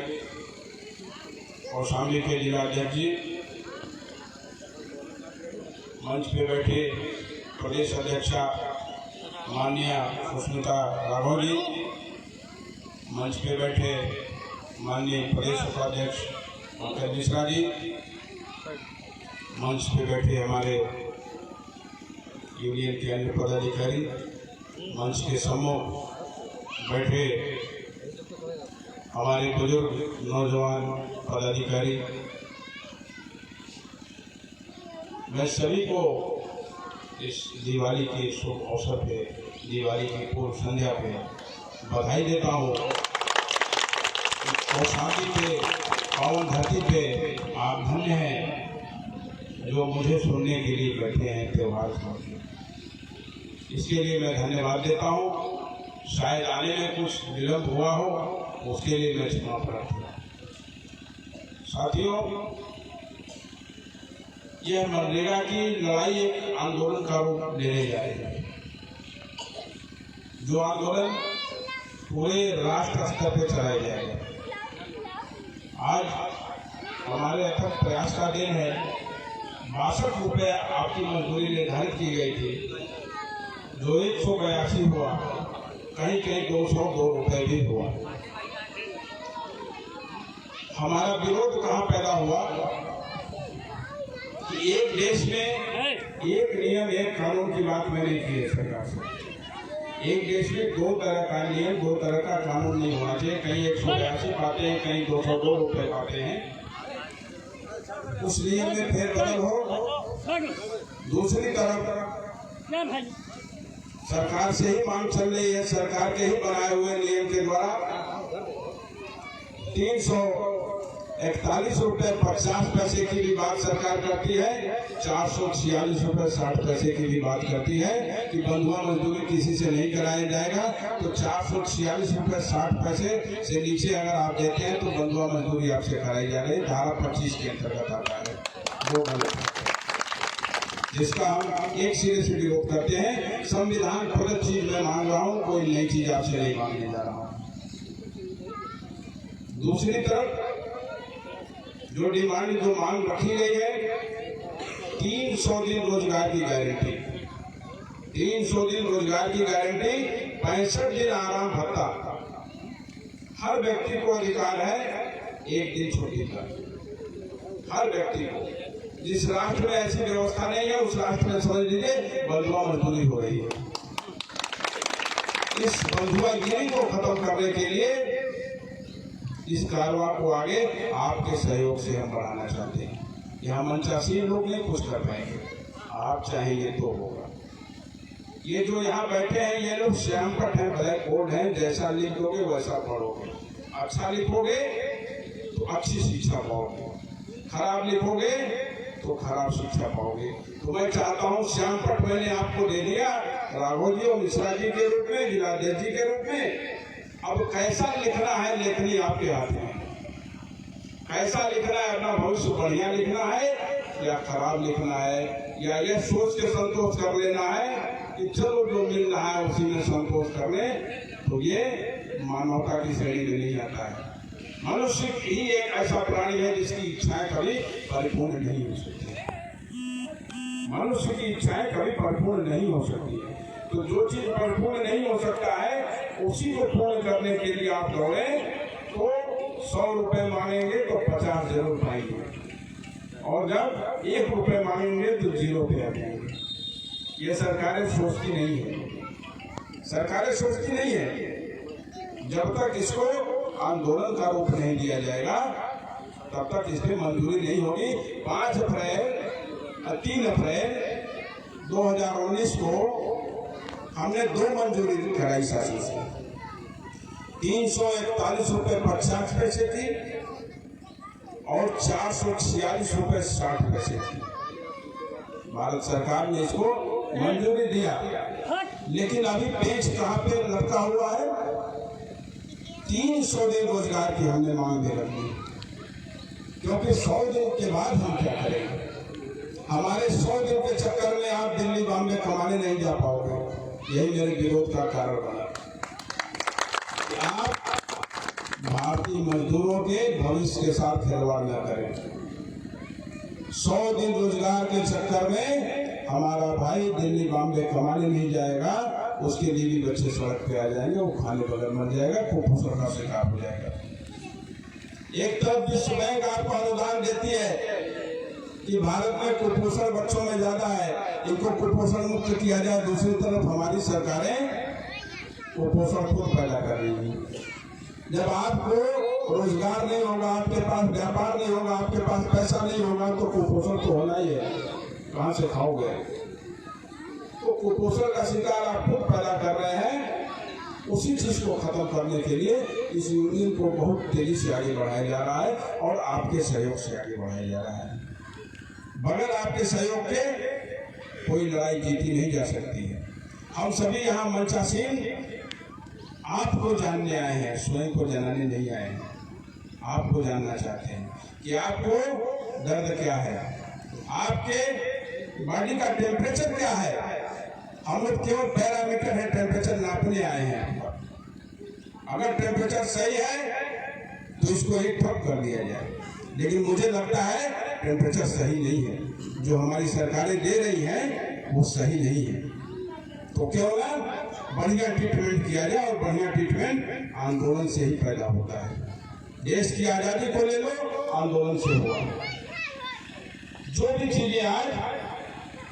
कौशाम्बी के जिला अध्यक्ष जी, मंच पे बैठे प्रदेश अध्यक्षा माननीय सुष्मिता राघव जी, मंच पे बैठे माननीय प्रदेश उपाध्यक्ष पंकज मिश्रा जी, मंच पे बैठे हमारे यूनियन के अन्य पदाधिकारी, मंच के सम्मुख बैठे हमारे बुजुर्ग नौजवान पदाधिकारी, मैं सभी को इस दिवाली के शुभ अवसर पे, दिवाली की पूर्व संध्या पे बधाई देता हूँ। कौशाम्बी पे पावन धरती पे आप धन्य हैं जो मुझे सुनने के लिए बैठे हैं त्योहार पर। इसके लिए मैं धन्यवाद देता हूँ। शायद आने में कुछ विलम्ब हुआ हो, उसके लिए मैं क्षमा प्रार्थी हूँ। साथियों, यह मनरेगा की लड़ाई एक आंदोलन का रूप लेने जा रही है, जो आंदोलन पूरे राष्ट्र स्तर पर चलाया जाएगा। आज हमारे अथक प्रयास का दिन है। 62 रुपये आपकी मजदूरी निर्धारित की गई थी, जो 182 हुआ, कहीं कहीं 202 रुपये भी हुआ। हमारा विरोध कहाँ पैदा हुआ कि एक देश में एक नियम एक कानून की बात मैंने की है सरकार से। एक देश में 2 तरह का नियम 2 तरह का कानून नहीं होना चाहिए। कहीं 182 पाते हैं, कहीं 202 रुपये पाते हैं। उस नियम में फेरबदल हो। दूसरी तरफ सरकार से ही मांग चल रही है, सरकार के ही बनाए हुए नियम के द्वारा 341 रुपये 50 पैसे की भी बात सरकार करती है, 446 रुपये 60 पैसे की भी बात करती है कि बंधुआ मजदूरी किसी से नहीं कराया जाएगा। तो 446 रुपये 60 पैसे से नीचे अगर आप देते हैं तो बंधुआ मजदूरी आपसे कराई जा रही है। धारा 25 के अंतर्गत आता है, वो गलत है, जिसका हम एक सिरे से विरोध करते हैं। संविधान प्रदत्त चीज मैं मांग रहा हूँ, कोई नई चीज आपसे नहीं मांगने जा रहा हूँ। दूसरी तरफ जो डिमांड जो मांग रखी गई है 300 दिन रोजगार की गारंटी, 300 दिन रोजगार की गारंटी, 65 दिन आराम भत्ता। हर व्यक्ति को अधिकार है एक दिन छुट्टी का, हर व्यक्ति को। जिस राष्ट्र में ऐसी व्यवस्था नहीं है उस राष्ट्र में समझ लीजिए बंधुआ मजदूरी हो रही है। इस बंधुआगिरी को खत्म करने के लिए इस कारवां को आगे आपके सहयोग से हम बढ़ाना चाहते हैं। यहाँ मंचासीन लोग नहीं कुछ कर पाएंगे, आप चाहेंगे तो होगा। ये जो यहाँ बैठे हैं ये लोग श्यामपट हैं, ब्लैक बोर्ड हैं, जैसा लिख दोगे वैसा पढ़ोगे। अच्छा लिखोगे तो अच्छी शिक्षा पाओगे, खराब लिखोगे तो खराब शिक्षा पाओगे। तो मैं चाहता हूँ श्यामपट मैंने आपको दे दिया राघव जी और मिश्रा जी के रूप में, जिलाध्यक्ष जी के रूप में। अब कैसा लिखना है लेखनी आपके हाथ में, कैसा लिखना है, अपना भविष्य बढ़िया लिखना है या खराब लिखना है, या ये सोच के संतोष कर लेना है कि चलो जो मिल रहा है उसी में संतोष कर ले, तो ये मानवता की श्रेणी में नहीं आता है। मनुष्य ही एक ऐसा प्राणी है जिसकी इच्छाएं कभी परिपूर्ण नहीं हो सकती, मनुष्य की इच्छाएं कभी परिपूर्ण नहीं हो सकती है। तो जो चीज परिपूर्ण नहीं हो सकता है उसी को पूर्ण करने के लिए आप दौड़े तो 100 रुपए मांगेंगे तो 50 जरूर पाएंगे, और जब 1 रुपए मांगेंगे तो 0 पे आ जाएंगे। ये सरकारें सोचती नहीं है, सरकारें सोचती नहीं है। जब तक इसको आंदोलन का रूप नहीं दिया जाएगा तब तक इसमें मंजूरी नहीं होगी। 3 अप्रैल 2019 को हमने 2 मंजूरी कराई शासन से, 341 रुपए 50 पैसे की और 446 रुपए 60 पैसे की। भारत सरकार ने इसको मंजूरी दिया, लेकिन अभी पेच कहाँ पे लटका हुआ है? 300 दिन रोजगार की हमने मांग दे रखी, क्योंकि 100 दिन के बाद हम क्या करेंगे? हमारे 100 दिन के चक्कर में आप दिल्ली बॉम्बे कमाने नहीं जा पाओगे। यही मेरे विरोध का कारण बना कि आप भारतीय मजदूरों के भविष्य के साथ खिलवाड़ न करें। 100 दिन रोजगार के चक्कर में हमारा भाई दिल्ली बॉम्बे कमाने नहीं जाएगा, उसके बीवी बच्चे सड़क पे आ जाएंगे, वो खाने बगैर मर जाएगा, कुपोषण का शिकार हो जाएगा। एक तरफ विश्व बैंक आपको अनुदान देती है कि भारत में कुपोषण बच्चों में ज्यादा है, इनको कुपोषण मुक्त किया जाए, दूसरी तरफ हमारी सरकारें कुपोषण खुद पैदा कर रही है। जब आपको रोजगार नहीं होगा, आपके पास व्यापार नहीं होगा, आपके पास पैसा नहीं होगा, तो कुपोषण तो होना ही है, कहाँ से खाओगे? तो कुपोषण का शिकार आप खुद पैदा कर रहे हैं। उसी चीज को खत्म करने के लिए इस यूनियन को बहुत तेजी से आगे बढ़ाया जा रहा है और आपके सहयोग से आगे बढ़ाया जा रहा है। बगैर आपके सहयोग के कोई लड़ाई जीती नहीं जा सकती है। हम सभी यहाँ मंचासीन आपको जानने आए हैं, स्वयं को जनाने नहीं आए हैं। आपको जानना चाहते हैं कि आपको दर्द क्या है, आपके बॉडी का टेम्परेचर क्या है। हम लोग केवल पैरामीटर है, टेम्परेचर नापने आए हैं। अगर टेम्परेचर सही है तो इसको एक ठप कर दिया जाए, लेकिन मुझे लगता है टेम्परेचर सही नहीं है। जो हमारी सरकारें दे रही हैं वो सही नहीं है। तो क्यों ना बढ़िया ट्रीटमेंट किया जाए, और बढ़िया ट्रीटमेंट आंदोलन से ही पैदा होता है। देश की आजादी को ले लो, आंदोलन से हुआ। जो भी चीजें आज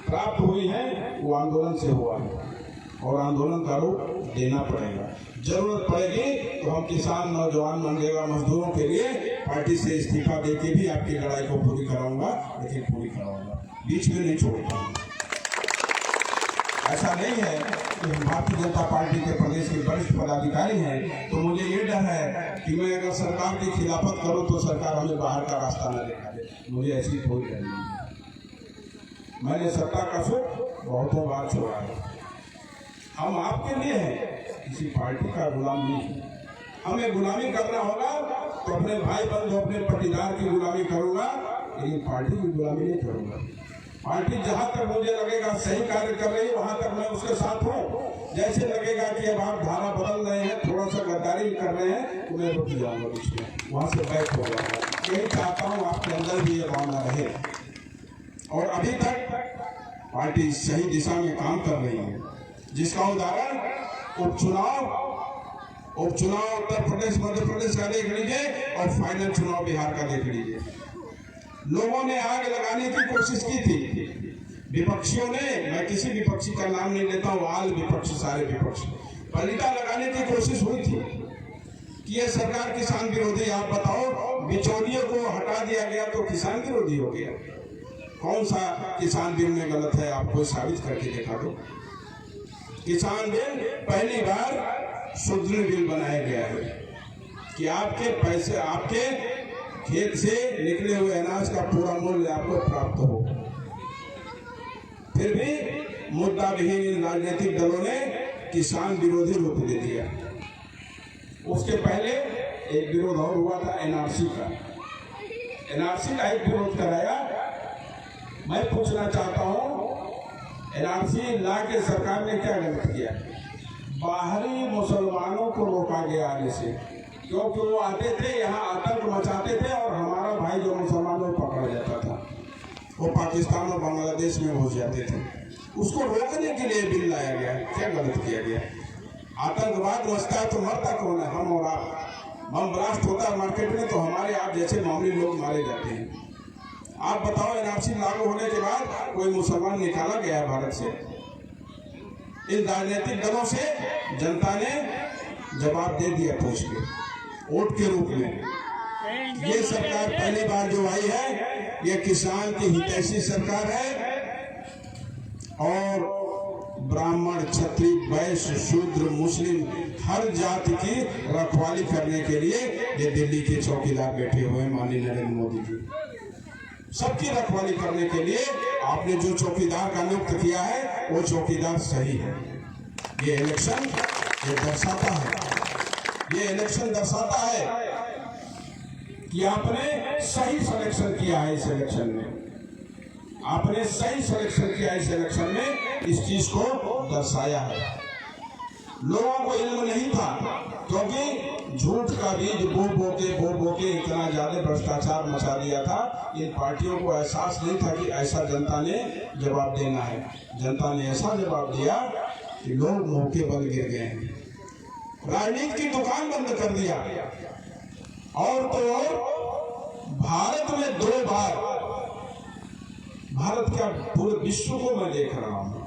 प्राप्त हुई हैं वो आंदोलन से हुआ है, और आंदोलन का रूप देना पड़ेगा। जरूरत पड़ेगी तो हम किसान, नौजवान, मनरेगा मजदूरों के लिए पार्टी से इस्तीफा देके भी आपकी लड़ाई को पूरी कराऊंगा, लेकिन पूरी कराऊंगा, बीच में नहीं छोड़ूंगा। ऐसा नहीं है कि भारतीय जनता पार्टी के प्रदेश के वरिष्ठ पदाधिकारी हैं तो मुझे ये डर है कि मैं अगर सरकार की खिलाफत करूं तो सरकार हमें बाहर का रास्ता न दिखा दे। मुझे ऐसी कोई डर नहीं है। मैंने सत्ता का सुख बहुतों बार छोड़ा है। हम आपके लिए हैं, किसी पार्टी का गुलाम नहीं। हमें गुलामी करना होगा तो अपने भाई बंधु, अपने पटीदार की गुलामी करूंगा, लेकिन पार्टी की गुलामी नहीं करूंगा। पार्टी जहां तक मुझे लगेगा सही कार्य कर रही है वहां तक मैं उसके साथ हूँ। जैसे लगेगा कि अब आप धारा बदल रहे हैं, थोड़ा सा गद्दारी कर रहे हैं, तो मैं रुक जाऊंगा बीच में, वहां से बैक हो जाऊंगा। यही चाहता हूँ आपके अंदर भी ये भावना रहे। और अभी तक पार्टी सही दिशा में काम कर रही है, जिसका उदाहरण उपचुनाव उत्तर प्रदेश मध्य प्रदेश का देख लीजिए और फाइनल चुनाव बिहार का देख लीजिए। लोगों ने आग लगाने की कोशिश की थी, विपक्षियों ने, मैं किसी विपक्षी का नाम नहीं लेता हूँ, आल विपक्ष सारे विपक्ष, पलटा लगाने की कोशिश हुई थी कि ये सरकार किसान विरोधी। आप बताओ, बिचौलियों को हटा दिया गया तो किसान विरोधी हो गया। कौन सा किसान बिल में गलत है, आपको साबित करके दिखा दो। किसान बिल पहली बार सुदृढ़ बिल बनाया गया है कि आपके पैसे, आपके खेत से निकले हुए अनाज का पूरा मूल्य आपको प्राप्त हो। फिर भी मुद्दा विहीन इन राजनीतिक दलों ने किसान विरोधी रूप दे दिया। उसके पहले एक विरोध और हुआ था एनआरसी का। एनआरसी का एक विरोध कराया। मैं पूछना चाहता हूं, एनआरसी ला के सरकार ने क्या गलत किया? बाहरी मुसलमानों को रोका गया आने से, क्योंकि वो आते थे यहाँ आतंक मचाते थे और हमारा भाई जो मुसलमानों को पकड़ा जाता था वो पाकिस्तान और बांग्लादेश में घुस जाते थे। उसको रोकने के लिए बिल लाया गया। क्या गलत किया गया? आतंकवाद मचता है तो मरता कौन है? हम और आप। बम ब्लास्ट होता है मार्केट में तो हमारे आप जैसे मामूली लोग मारे जाते हैं। आप बताओ, एनआरसी लागू होने के बाद कोई मुसलमान निकाला गया है भारत से? इन राजनीतिक दलों से जनता ने जवाब दे दिया पूछ के, वोट के रूप में। ये सरकार पहली बार जो आई है, ये किसान की हितैषी सरकार है और ब्राह्मण, क्षत्रिय, वैश्य, शूद्र, मुस्लिम हर जाति की रखवाली करने के लिए ये दिल्ली के चौकीदार बैठे हुए हैं, माननीय नरेंद्र मोदी जी। सबकी रखवाली करने के लिए आपने जो चौकीदार का नियुक्त किया है वो चौकीदार सही है। ये इलेक्शन ये दर्शाता है, ये इलेक्शन दर्शाता है कि आपने सही सिलेक्शन किया है। इस इलेक्शन में आपने सही सिलेक्शन किया, इस इलेक्शन में इस चीज को दर्शाया है। लोगों को इल्म नहीं था, क्योंकि झूठ का बीज बो के इतना ज्यादा भ्रष्टाचार मचा दिया था। इन पार्टियों को एहसास नहीं था कि ऐसा जनता ने जवाब देना है। जनता ने ऐसा जवाब दिया कि लोग मुंह के बल गिर गए हैं। राजनीति की दुकान बंद कर दिया। और तो और भारत में 2 बार, भारत क्या पूरे विश्व को मैं देख रहा हूं,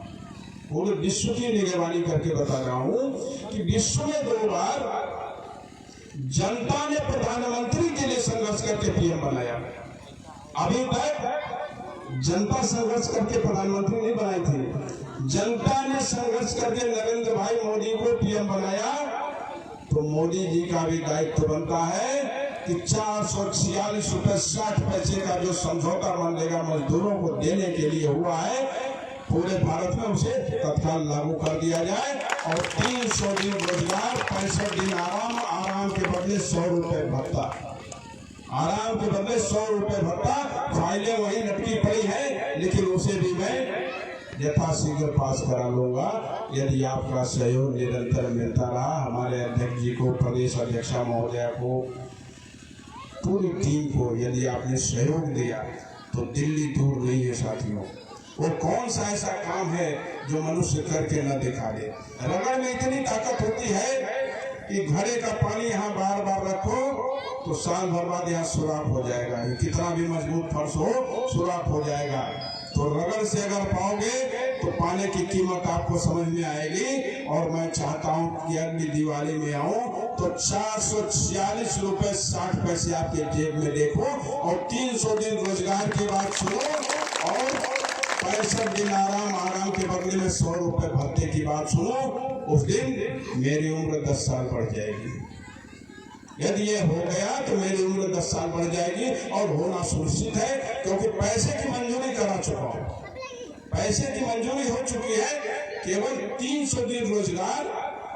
पूरे विश्व की निगरानी करके बता रहा हूं कि विश्व में 2 बार जनता ने प्रधानमंत्री के लिए संघर्ष करके पीएम बनाया। अभी तक जनता संघर्ष करके प्रधानमंत्री नहीं बनाई थी, जनता ने संघर्ष करके नरेंद्र भाई मोदी को पीएम बनाया। तो मोदी जी का भी दायित्व बनता है कि 446 रुपए 60 पैसे का जो समझौता मनरेगा मजदूरों को देने के लिए हुआ है, पूरे भारत में उसे तत्काल लागू कर दिया जाए और 300 दिन रोजगार, 65 दिन आराम, आराम के बदले 100 रुपए भत्ता, आराम के बदले 100 रुपए भत्ता। फाइलें वही लटकी पड़ी है, लेकिन उसे भी मैं यथाशीघ्र पास करा लूंगा यदि आपका सहयोग निरंतर मिलता रहा। हमारे अध्यक्ष जी को, प्रदेश अध्यक्षा महोदया को, पूरी टीम को यदि आपने सहयोग दिया तो दिल्ली दूर नहीं है साथियों। वो कौन सा ऐसा काम है जो मनुष्य करके न दिखा दे? रगड़ में इतनी ताकत होती है कि घड़े का पानी यहाँ बार बार रखो तो साल भर बाद यहाँ सुराख हो जाएगा। कितना भी मजबूत फर्श हो, सुराख हो जाएगा। तो रगड़ से अगर पाओगे तो पाने की कीमत आपको समझ में आएगी। और मैं चाहता हूँ कि अगली दिवाली में आऊँ तो 446 रुपए 60 पैसे आपके जेब में देखो और 300 दिन रोजगार की बात सुनो और 65 दिन आराम के बदले में 100 रुपए भत्ते की बात सुनो। उस दिन मेरी उम्र 10 साल बढ़ जाएगी। यदि ये हो गया तो मेरी उम्र 10 साल बढ़ जाएगी और होना सुनिश्चित है, क्योंकि पैसे की मंजूरी करा चुका हूं। पैसे की मंजूरी हो चुकी है। केवल 300 दिन रोजगार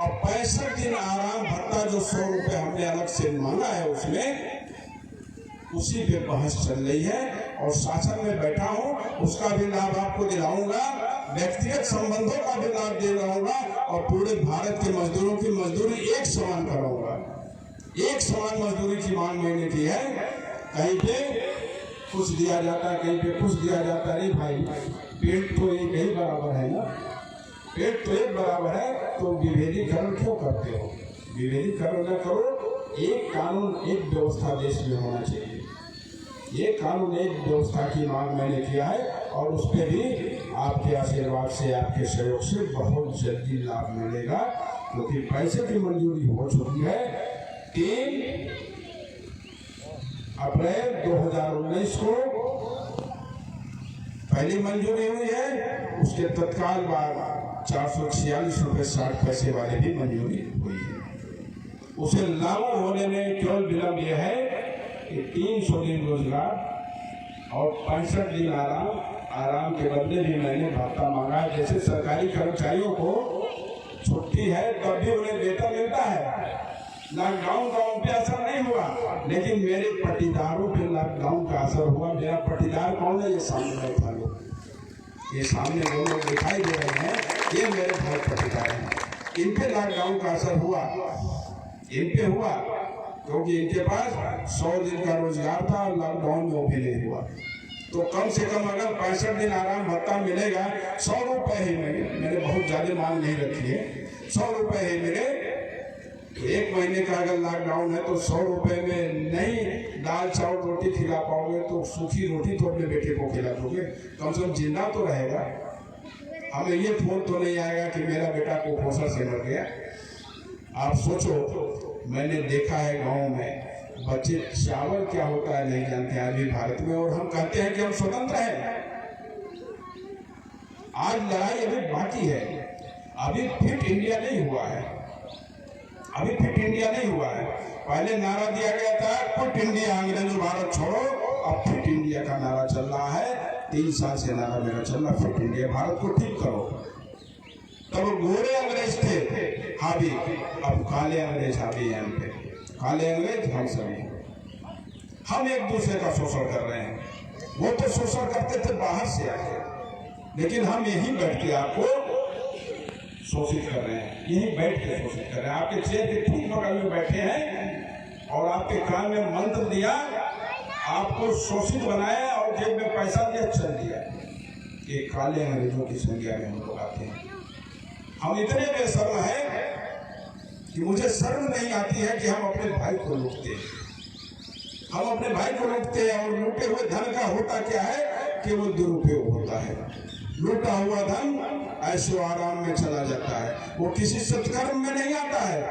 और 65 दिन आराम भत्ता जो 100 रुपए हमने अलग से मांगा है, उसमें उसी पे बहस चल रही है और शासन में बैठा हूँ उसका भी लाभ आपको दिलाऊंगा, व्यक्तिगत संबंधों का भी लाभ दे रहूंगा और पूरे भारत के मजदूरों की मजदूरी एक समान कराऊंगा। एक समान मजदूरी की मांग मैंने की है। कहीं पे कुछ दिया जाता है, कहीं पे कुछ दिया जाता है। नहीं भाई, पेट तो एक ही बराबर है ना, पेट तो एक बराबर है, तो विभेदीकरण क्यों करते हो? विभेदीकरण न करो। एक कानून एक व्यवस्था देश में होना चाहिए। ये कानून एक व्यवस्था की मांग मैंने किया है और उस पर भी आपके आशीर्वाद से, आपके सहयोग से बहुत जल्दी लाभ मिलेगा, क्योंकि पैसे की मंजूरी हो चुकी है। 3 अप्रैल 2019 को पहली मंजूरी हुई है, उसके तत्काल बाद 446 रुपये 60 पैसे वाले भी मंजूरी हुई है। उसे लागू होने में केवल विलंब यह है कि 300 दिन रोजगार और 65 दिन आराम के बदले भी मैंने भत्ता मांगा है। जैसे सरकारी कर्मचारियों को छुट्टी है तब भी उन्हें वेतन मिलता है। लॉकडाउन का उन पे असर नहीं हुआ, लेकिन मेरे पट्टीदारों पे लॉकडाउन का असर हुआ। मेरा पट्टीदार कौन है? ये सामने बैठा लोग, ये सामने दो लोग दिखाई दे रहे हैं, ये मेरे बहुत पट्टीदार हैं। इन पे लॉकडाउन का असर हुआ, इन पे हुआ, क्योंकि इनके पास 100 दिन का रोजगार था और लॉकडाउन में वो भी नहीं हुआ। तो कम से कम अगर 65 दिन आराम भत्ता मिलेगा, 100 रुपये ही मिले, मैंने बहुत ज्यादा मांग नहीं रखी है, 100 रुपये ही मिले। तो 1 महीने का अगर लॉकडाउन है तो 100 रुपये में नहीं दाल चावल रोटी खिला पाओगे तो सूखी रोटी तो अपने बेटे को खिला दोगे, कम से कम जिंदा तो रहेगा। हमें ये फोन तो नहीं आएगा कि मेरा बेटा कुपोषण से मर गया। आप सोचो, मैंने देखा है गांव में बच्चे चावल क्या होता है नहीं जानते हैं अभी भारत में, और हम कहते हैं कि हम स्वतंत्र हैं। आज लड़ाई अभी बाकी है, अभी फिट इंडिया नहीं हुआ है, अभी फिट इंडिया नहीं हुआ है। पहले नारा दिया गया था फिट इंडिया, अंग्रेजों भारत छोड़ो, अब फिट इंडिया का नारा चल रहा है। 3 साल से नारा मेरा चल रहा फिट इंडिया, भारत को ठीक करो। तब गोरे अंग्रेज थे हावी, अब काले अंग्रेज हावी हैं हम पे। काले अंग्रेज हम सभी, हम एक दूसरे का शोषण कर रहे हैं। वो तो शोषण करते थे बाहर से आके, लेकिन हम यहीं बैठ के आपको शोषित कर रहे हैं, यहीं बैठ के शोषित कर रहे हैं। आपके चेयर के ठीक बगल में बैठे हैं और आपके कान में मंत्र दिया, आपको शोषित बनाया और जेब में पैसा दिया, चल दिया। ये काले अंग्रेजों की संज्ञा में हम लोग आते हैं। हम इतने बेशर्म हैं कि मुझे शर्म नहीं आती है कि हम अपने भाई को लूटते हैं। हम अपने भाई को लूटते हैं और लूटे हुए धन का होता क्या है कि वो दुरुपयोग होता है। लूटा हुआ धन ऐशो आराम में चला जाता है, वो किसी सत्कर्म में नहीं आता है।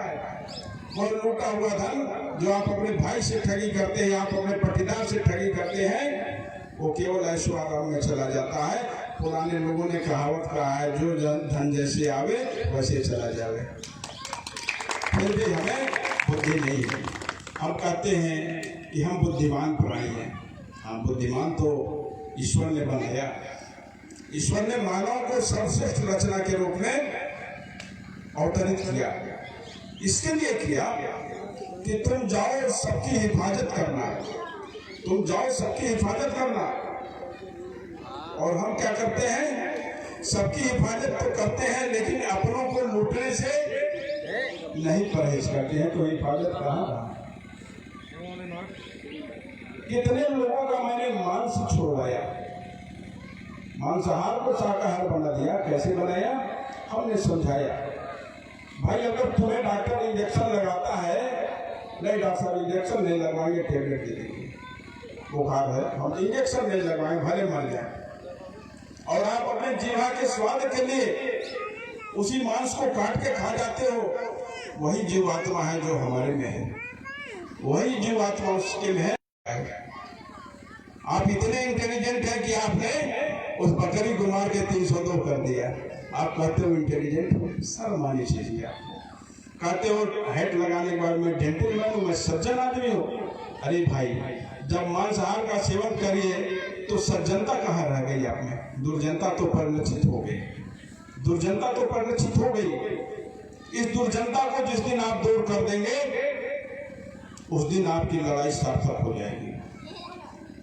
और लूटा हुआ धन जो आप अपने भाई से ठगी करते हैं, आप अपने पट्टीदार से ठगी करते हैं, वो केवल ऐशो आराम में चला जाता है। पुराने लोगों ने कहावत कहा है, जो धन जैसे आवे वैसे चला जावे। फिर भी हमें बुद्धि नहीं है। हम कहते हैं कि हम बुद्धिमान प्राणी हैं। हम बुद्धिमान तो ईश्वर ने बनाया। ईश्वर ने मानव को सर्वश्रेष्ठ रचना के रूप में अवतरित किया। इसके लिए किया कि तुम जाओ सबकी हिफाजत करना, तुम जाओ सबकी हिफाजत करना। और हम क्या करते हैं? सबकी हिफाजत तो करते हैं, लेकिन अपनों को लूटने से नहीं परहेज करते हैं। तो हिफाजत कहाँ रहा? कितने लोगों का मैंने मांस छुड़वाया, मांसाहार को शाकाहार बना दिया। कैसे बनाया? हमने समझाया, भाई अगर तुम्हें डॉक्टर इंजेक्शन लगाता है, नहीं डॉक्टर साहब इंजेक्शन नहीं लगवाएंगे, टेबलेट दे देंगे, बुखार है, हम इंजेक्शन नहीं लगवाएंगे, भले मर जाए। और आप अपने जीवा के स्वाद के लिए उसी मांस को काट के खा जाते हो। वही जीवात्मा है जो हमारे में है, वही जीवात्मा उसके में है। आप इतने इंटेलिजेंट हैं कि आपने उस बकरी को मार के 302 कर दिया। आप कहते हो इंटेलिजेंट, शर्म आनी चाहिए आपको। कहते हो हेड लगाने के बाद मैं जेंटलमैन हूं, मैं सज्जन आदमी हूं। अरे भाई, जब मांसाहार का सेवन करिए तो सज्जनता कहाँ रह गई आप में? दुर्जनता तो परिलक्षित हो गई, दुर्जनता तो परिलक्षित हो गई। इस दुर्जनता को जिस दिन आप दूर कर देंगे, उस दिन आपकी लड़ाई सार्थक हो जाएगी।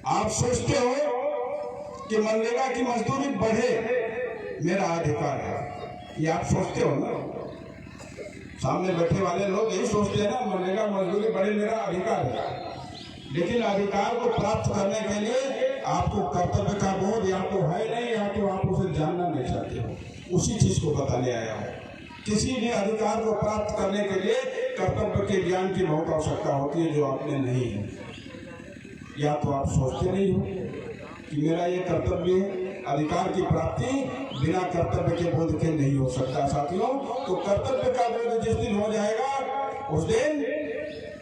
आप सोचते हो कि मनरेगा की मजदूरी बढ़े, मेरा अधिकार है। ये आप सोचते हो ना, सामने बैठे वाले लोग यही सोचते हैं ना, मनरेगा मजदूरी बढ़े मेरा अधिकार है। लेकिन अधिकार को प्राप्त करने के लिए आपको कर्तव्य का बोध या तो है नहीं, या तो आप उसे जानना नहीं चाहते हो। उसी चीज को बताने आया हूँ। किसी भी अधिकार को प्राप्त करने के लिए कर्तव्य के ज्ञान की बहुत आवश्यकता होती है, जो आपने नहीं है। या तो आप सोचते नहीं हो कि मेरा ये कर्तव्य है। अधिकार की प्राप्ति बिना कर्तव्य के बोध के नहीं हो सकता साथियों। तो कर्तव्य का बोध जिस दिन हो जाएगा, उस दिन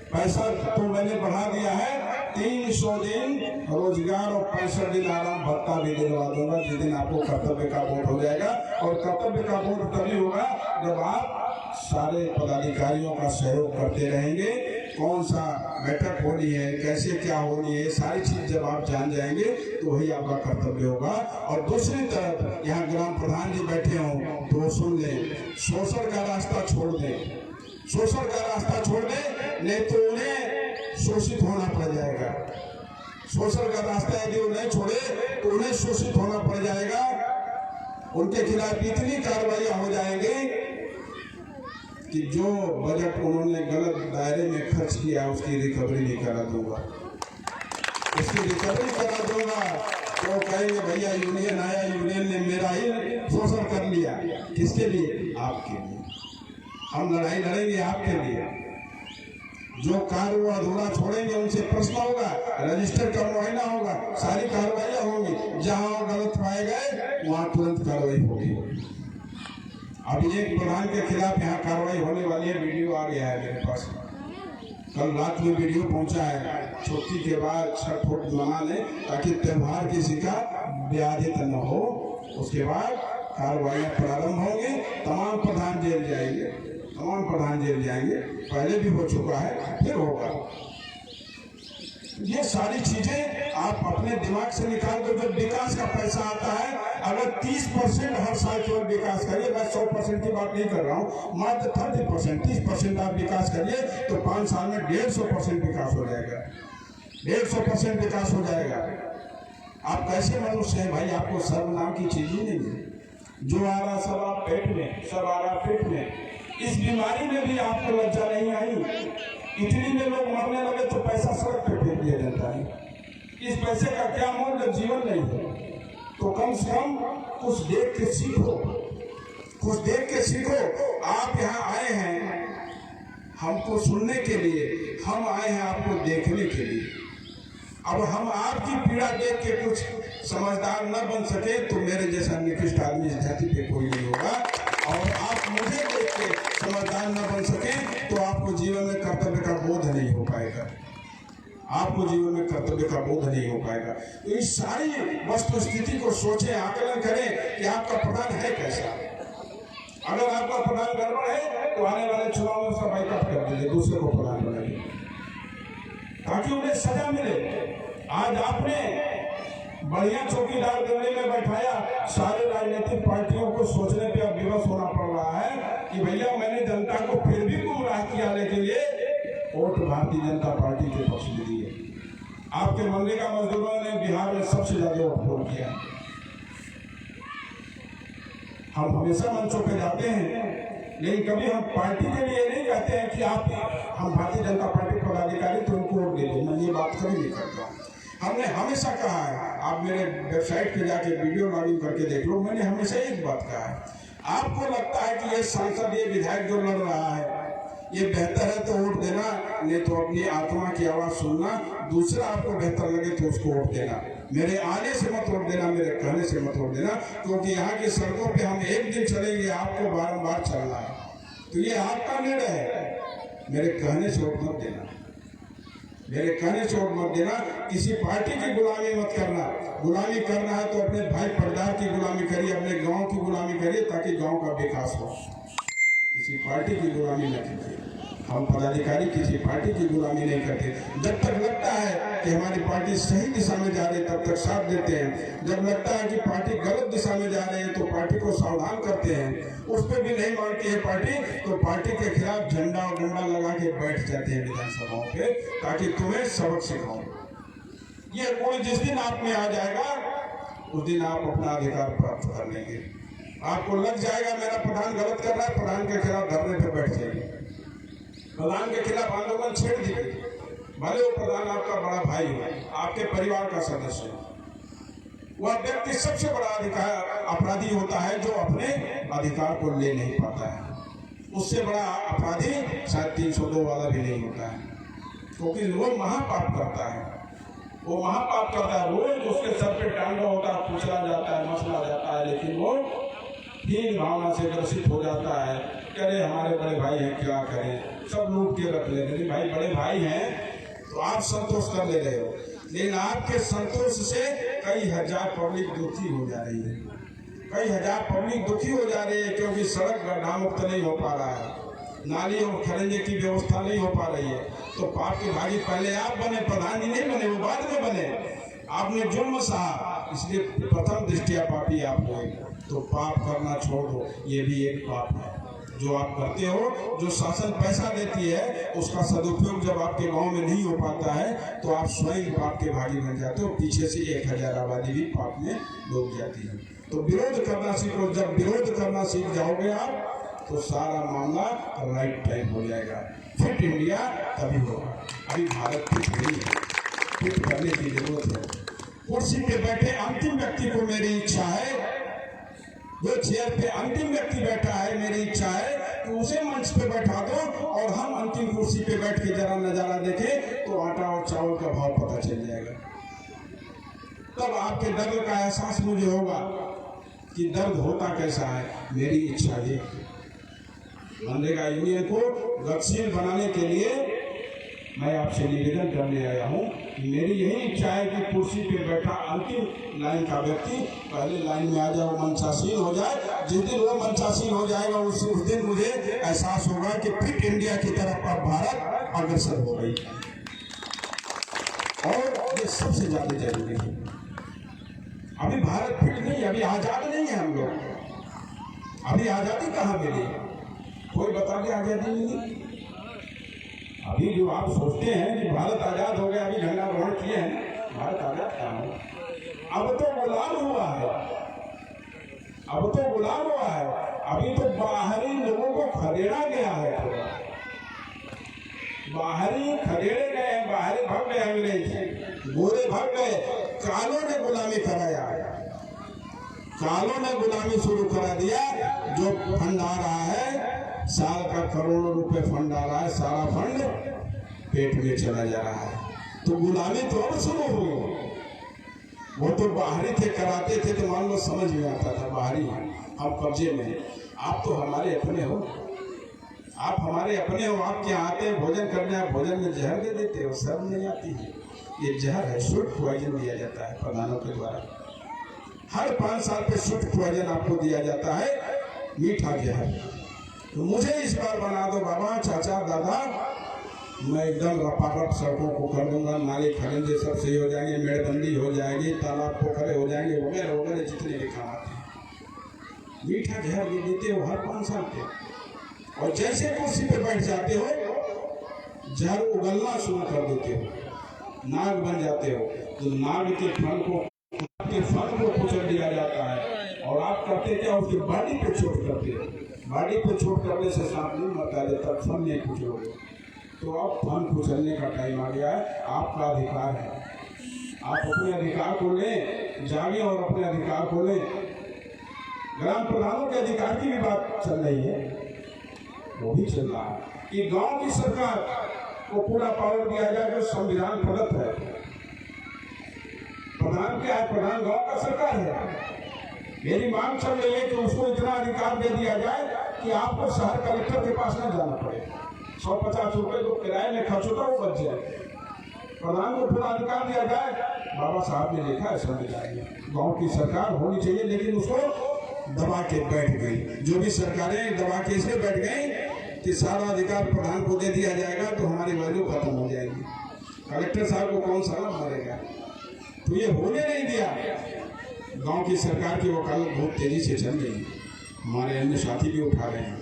पैसा तो मैंने बढ़ा दिया है, 300 दिन रोजगार और 65 दिन आराम भत्ता भी दिलवा दूंगा जिस दिन आपको कर्तव्य का बोध हो जाएगा। और कर्तव्य का बोध तभी होगा जब आप सारे पदाधिकारियों का सहयोग करते रहेंगे। कौन सा बैठक होनी है, कैसे क्या होनी है, सारी चीज जब आप जान जाएंगे तो वही आपका कर्तव्य होगा। और दूसरी तरफ यहाँ ग्राम प्रधान जी बैठे हों तो वो सुन लें, शोषण का रास्ता छोड़ दें, शोषण का रास्ता छोड़ दें, नहीं तो उन्हें शोषित होना पड़ जाएगा। शोषण का रास्ता यदि वो नहीं छोड़े तो उन्हें शोषित होना पड़ जाएगा। उनके खिलाफ इतनी कार्रवाई हो जाएंगी कि जो बजट उन्होंने गलत दायरे में खर्च किया उसकी रिकवरी नहीं करा दूंगा, उसकी रिकवरी करा दूंगा। तो कहेंगे भैया यूनियन आया, यूनियन ने मेरा ही शोषण कर लिया। किसके लिए? आपके लिए। हम लड़ाई लड़ेंगे आपके लिए। जो कार्य वो अधूरा छोड़ेंगे उनसे प्रश्न होगा, रजिस्टर का मुआयना होगा, सारी कार्रवाइयाँ होंगी। जहाँ गलत पाए गए वहाँ तुरंत कार्रवाई होगी। अब एक प्रधान के खिलाफ यहाँ कार्रवाई होने वाली है, वीडियो आ गया है मेरे पास, कल रात में वीडियो पहुंचा है। छुट्टी के बाद छठ फुट मना लें ताकि त्यौहार किसी का व्याधित न हो। उसके बाद कार्रवाइयाँ प्रारंभ होंगी। तमाम प्रधान जेल जाएंगे, तमाम प्रधान जेल जाएंगे। पहले भी हो चुका है, फिर होगा। ये सारी चीजें आप अपने दिमाग से निकाल दो। जब विकास का पैसा आता है, अगर 30% हर साल केवल विकास करिए, मैं 100% की बात नहीं कर रहा हूँ, मात्र 30%, 30% आप विकास करिए तो 5 साल में 150% विकास हो जाएगा। 150% विकास हो जाएगा। आप कैसे मनुष्य हैं भाई? आपको सर्व नाम की चीज ही नहीं है। जो आ रहा सब आप पेट में, सब आ रहा पेट में। इस बीमारी में भी आपको लज्जा नहीं आई। इटली में लोग मरने लगे तो पैसा सड़क पे फेंक दिया जाता है। इस पैसे का क्या मोल जब जीवन नहीं है? तो कम से कम कुछ देख के सीखो, कुछ देख के सीखो। आप यहाँ आए हैं हमको सुनने के लिए, हम आए हैं आपको देखने के लिए। अब हम आपकी पीड़ा देख के कुछ समझदार न बन सके तो मेरे जैसा निकृष्ट आदमी इस धरती पे कोई नहीं होगा। और आप मुझे देख के समझदार न बन सके तो आपको जीवन में कर्तव्य का बोध नहीं हो पाएगा, आपको जीवन में कर्तव्य का बोध नहीं हो पाएगा। तो इस सारी वस्तु स्थिति को सोचें, आकलन करें कि आपका प्रधान है कैसा। अगर आपका प्रधान गड़बड़ है तो आने वाले चुनाव में उसका बाइकआउट कर दीजिए, दूसरे को प्रधान बनाइए ताकि उन्हें सजा मिले। आज आपने बढ़िया चौकीदार दिल्ली में बैठाया, सारे राजनीतिक पार्टियों को सोचने पे अब विवश होना पड़ रहा है कि भैया मैंने जनता को फिर भी गुमराह किया, लेकिन ये वोट भारतीय जनता पार्टी के पक्ष में दिए। आपके मनरेगा मजदूरों ने बिहार में सबसे ज्यादा वोट किया। हम हमेशा मंचों पे जाते हैं, लेकिन कभी हम पार्टी के लिए नहीं कहते हैं कि आप हम भारतीय जनता पार्टी पदाधिकारी तो उनको वोट दे दो। मैं ये बात कभी नहीं करता हूँ। हमने हमेशा कहा है, आप मेरे वेबसाइट पे जाके वीडियो लॉगिंग करके देख लो, मैंने हमेशा एक बात कहा है। आपको लगता है कि ये सांसद, ये विधायक जो लड़ रहा है ये बेहतर है तो वोट देना, नहीं तो अपनी आत्मा की आवाज सुनना। दूसरा आपको बेहतर लगे तो उसको वोट देना। मेरे आने से मत वोट देना, मेरे कहने से मत वोट देना, क्योंकि यहाँ की सड़कों पे हम एक दिन चलेंगे, आपको बारंबार चलना है। तो ये आपका निर्णय है। मेरे कहने से वोट मत देना, मेरे कहने से वोट मत देना। किसी पार्टी की गुलामी मत करना। गुलामी करना है तो अपने भाई परिवार की गुलामी करिए, अपने गांव की गुलामी करिए ताकि गांव का विकास हो। किसी पार्टी की गुलामी न कीजिए। हम पदाधिकारी किसी पार्टी की गुलामी नहीं करते। जब तक लगता है कि हमारी पार्टी सही दिशा में जा रही है तब तक साथ देते हैं। जब लगता है कि पार्टी गलत दिशा में जा रही है तो पार्टी को सावधान करते हैं। उस पर भी नहीं मानती है पार्टी तो पार्टी के खिलाफ झंडा और डंडा लगा के बैठ जाते हैं विधानसभाओं पे, ताकि तुम्हें सबक सिखाओ। ये कोई जिस दिन आप में आ जाएगा उस दिन आप अपना अधिकार प्राप्त कर लेंगे। आपको लग जाएगा मेरा प्रधान गलत कर रहा है, प्रधान के खिलाफ धरने पे बैठ जाइए, प्रधान के खिलाफ आंदोलन छेड़ दीजिए। भले वो प्रधान आपका बड़ा भाई हो, आपके परिवार का सदस्य हो। वह व्यक्ति सबसे बड़ा अपराधी होता है जो अपने अधिकार को ले नहीं पाता है। उससे बड़ा अपराधी शायद 302 वाला भी नहीं होता है, क्योंकि वो महापाप करता है। वो महापाप करता है, रोज उसके सर पे टांगा होता है, कुचला जाता है, मसला जाता है, लेकिन वो हीन भावना से ग्रसित हो जाता है। करे हमारे बड़े भाई हैं, क्या करें, सब लूट के रख लेते हैं। भाई बड़े भाई हैं तो आप संतोष कर ले रहे हो, लेकिन आपके संतोष से कई हजार पब्लिक दुखी हो जा रही है, कई हजार पब्लिक दुखी हो जा रही है, क्योंकि सड़क गड्ढा मुक्त नहीं हो पा रहा है, नाली और खरेंजे की व्यवस्था नहीं हो पा रही है। तो पाप के भागी पहले आप बने, प्रधान जी नहीं बने, वो बाद में बने। आपने जुर्म सहा, इसलिए प्रथम दृष्टिया पापी आप हुए। तो पाप करना छोड़ दो, ये भी एक पाप है जो आप करते हो। जो शासन पैसा देती है उसका सदुपयोग जब आपके गांव में नहीं हो पाता है तो आप स्वयं पाप के भागी बन जाते हो। पीछे से 1000 आबादी भी पाप में डूब जाती है। तो विरोध करना सीखो। जब विरोध करना सीख जाओगे आप तो सारा मामला राइट टाइम हो जाएगा। फिट इंडिया तभी होगा। अभी भारत फिट नहीं है, फिट करने की जरूरत है। कुर्सी पे बैठे अंतिम व्यक्ति को मेरी इच्छा है, जो चेयर पे अंतिम व्यक्ति बैठा है, मेरी इच्छा है कि उसे मंच पे बैठा दो और हम अंतिम कुर्सी पे बैठ के जरा नजारा देखें तो आटा और चावल का भाव पता चल जाएगा। तब आपके दर्द का एहसास मुझे होगा कि दर्द होता कैसा है। मेरी इच्छा ये मनरेगा यूनियन को गतिशील बनाने के लिए मैं आपसे निवेदन करने आया हूँ। मेरी यही इच्छा है कि कुर्सी पे बैठा अंतिम लाइन का व्यक्ति पहले लाइन में आ जाए, वो मंचासीन हो जाए। जिस दिन वो मंचासीन हो जाएगा उस दिन मुझे एहसास होगा कि फिट इंडिया की तरफ अब भारत अग्रसर हो गई। और ये सबसे ज्यादा जरूरी है। अभी भारत फिट नहीं, अभी आजाद नहीं है हम लोग। अभी आजादी कहाँ मिली? कोई बता दे आजादी मिली? अभी जो आप सोचते हैं कि भारत आजाद हो गया, अभी झंडारोहण किए हैं, भारत आजाद कहाँ है? अब तो गुलाम हुआ है, अब तो गुलाम हुआ है। अभी तो बाहरी लोगों को खदेड़ा गया है, बाहरी खदेड़े गए हैं, बाहरी भाग गए अंग्रेज, गोरे भाग गए। कालों ने गुलामी कराया, कालों ने गुलामी शुरू करा दिया। जो फंड आ रहा है, साल का करोड़ों रुपए फंड आ रहा है, सारा फंड पेट में चला जा रहा है। तो गुलामी तो अब शुरू हुई। वो तो बाहरी थे, कराते थे तो मान लो समझ में आता था बाहरी हम कब्जे में हैं। आप तो हमारे अपने हो, आप हमारे अपने हो। आप क्या आते हैं भोजन करने, आप भोजन में जहर दे देते हो, शर्म नहीं आती है? ये जहर है, शुद्ध पॉइजन दिया जाता है प्रधानों के द्वारा। हर 5 साल पे शुद्ध पॉइजन आपको दिया जाता है, मीठा जहर। तो मुझे इस बार बना दो बाबा, चाचा, दादा, मैं एकदम रपारप सड़कों को कर दूंगा, नाले खरेंजे सब सही हो जाएंगे, मेड़बंदी हो जाएगी, तालाब पोखरे हो जाएंगे, वगैरह वगैरह जितने भी काम आते हैं। मीठा जहर ये देते हो हर 5 साल पे, और जैसे कुर्सी पे बैठ जाते हो जहर उगलना शुरू कर देते हो, नाग बन जाते हो। तो नाग के फन को कुचल दिया जाता है और आप करते क्या, उसकी बॉडी पे चोट करते हो। बॉडी पे चोट करने से सांप नहीं मरता जब तक फन नहीं कुचलोगे। तो अब फन कुचलने का टाइम आ गया है, आपका अधिकार है। आप अपने अधिकार को लें, जागे और अपने अधिकार को लें। ग्राम प्रधानों के अधिकार की भी बात चल रही है, वो भी चल रहा है कि गांव की सरकार को पूरा पावर दिया जाए जो संविधान प्रदत्त है। प्रधान क्या है? प्रधान गांव का सरकार है। मेरी मांग चल रही है कि उसको इतना अधिकार दे दिया जाए कि आपको शहर कलेक्टर के पास न जाना पड़े। 150 रुपए जो किराए में खर्च होता वो बच जाए। प्रधान को पूरा अधिकार दिया जाए। बाबा साहब ने लिखा है संविधान में, गांव की सरकार होनी चाहिए, लेकिन उसको दबा के बैठ गई। जो भी सरकारें दबा के इसलिए बैठ गई कि सारा अधिकार प्रधान को दे दिया जाएगा तो हमारी वैल्यू खत्म हो जाएगी, कलेक्टर साहब को कौन सा मरेगा। तो ये होने नहीं दिया। गांव की सरकार की वकालत बहुत तेजी से चल रही है। हमारे अन्य साथी भी उठा रहे हैं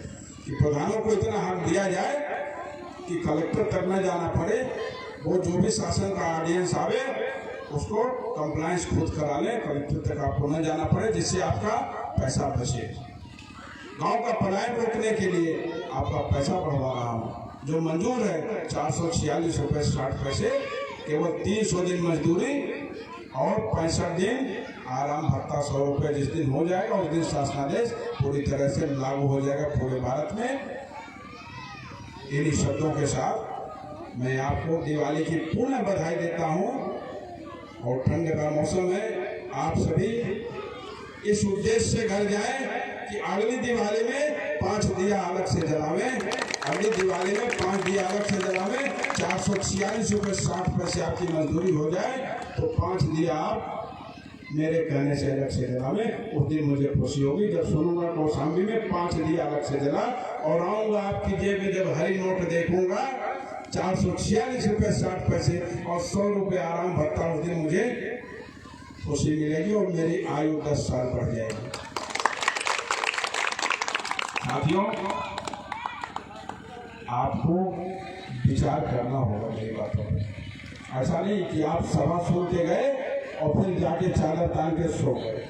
कि प्रधानों को इतना हक दिया जाए कि कलेक्टर तक न जाना पड़े। वो जो भी शासन का ऑर्डिनेंस आवे उसको कंप्लायंस खुद करा लें, कलेक्टर तक आपको न जाना पड़े, जिससे आपका पैसा बचे। गांव का पलायन रोकने के लिए आपका पैसा बढ़वा रहा हूँ। जो मंजूर है 446 रुपये 60 पैसे, केवल 300 दिन मजदूरी और 65 दिन आराम भत्ता 100 रुपये जिस दिन हो जाएगा उस दिन शासनादेश पूरी तरह से लागू हो जाएगा पूरे भारत में। इन्हीं शब्दों के साथ मैं आपको दिवाली की पूर्ण बधाई देता हूँ। और ठंड का मौसम है, आप सभी इस उद्देश्य से घर जाएं कि अगली दिवाली में 5 दिया अलग से जलावें, अगली दिवाली में 5 दिया अलग से जलावें। 446 रुपये 60 पैसे आपकी मजदूरी हो जाए तो 5 दिया आप मेरे कहने से अलग से जलावें। उस दिन मुझे खुशी होगी जब सुनूंगा कौशाम्बी में 5 दिया अलग से जला, और आऊँगा आपकी जेब में जब हरी नोट देखूंगा 446 रुपये 60 पैसे और 100 रुपये आराम भत्ता, उस दिन मुझे खुशी मिलेगी और मेरी आयु 10 साल बढ़ जाएगी। साथियों, आपको विचार करना होगा मेरी बातों में। ऐसा नहीं कि आप सभा सुन के गए और फिर जाके चादर तान के सो गए।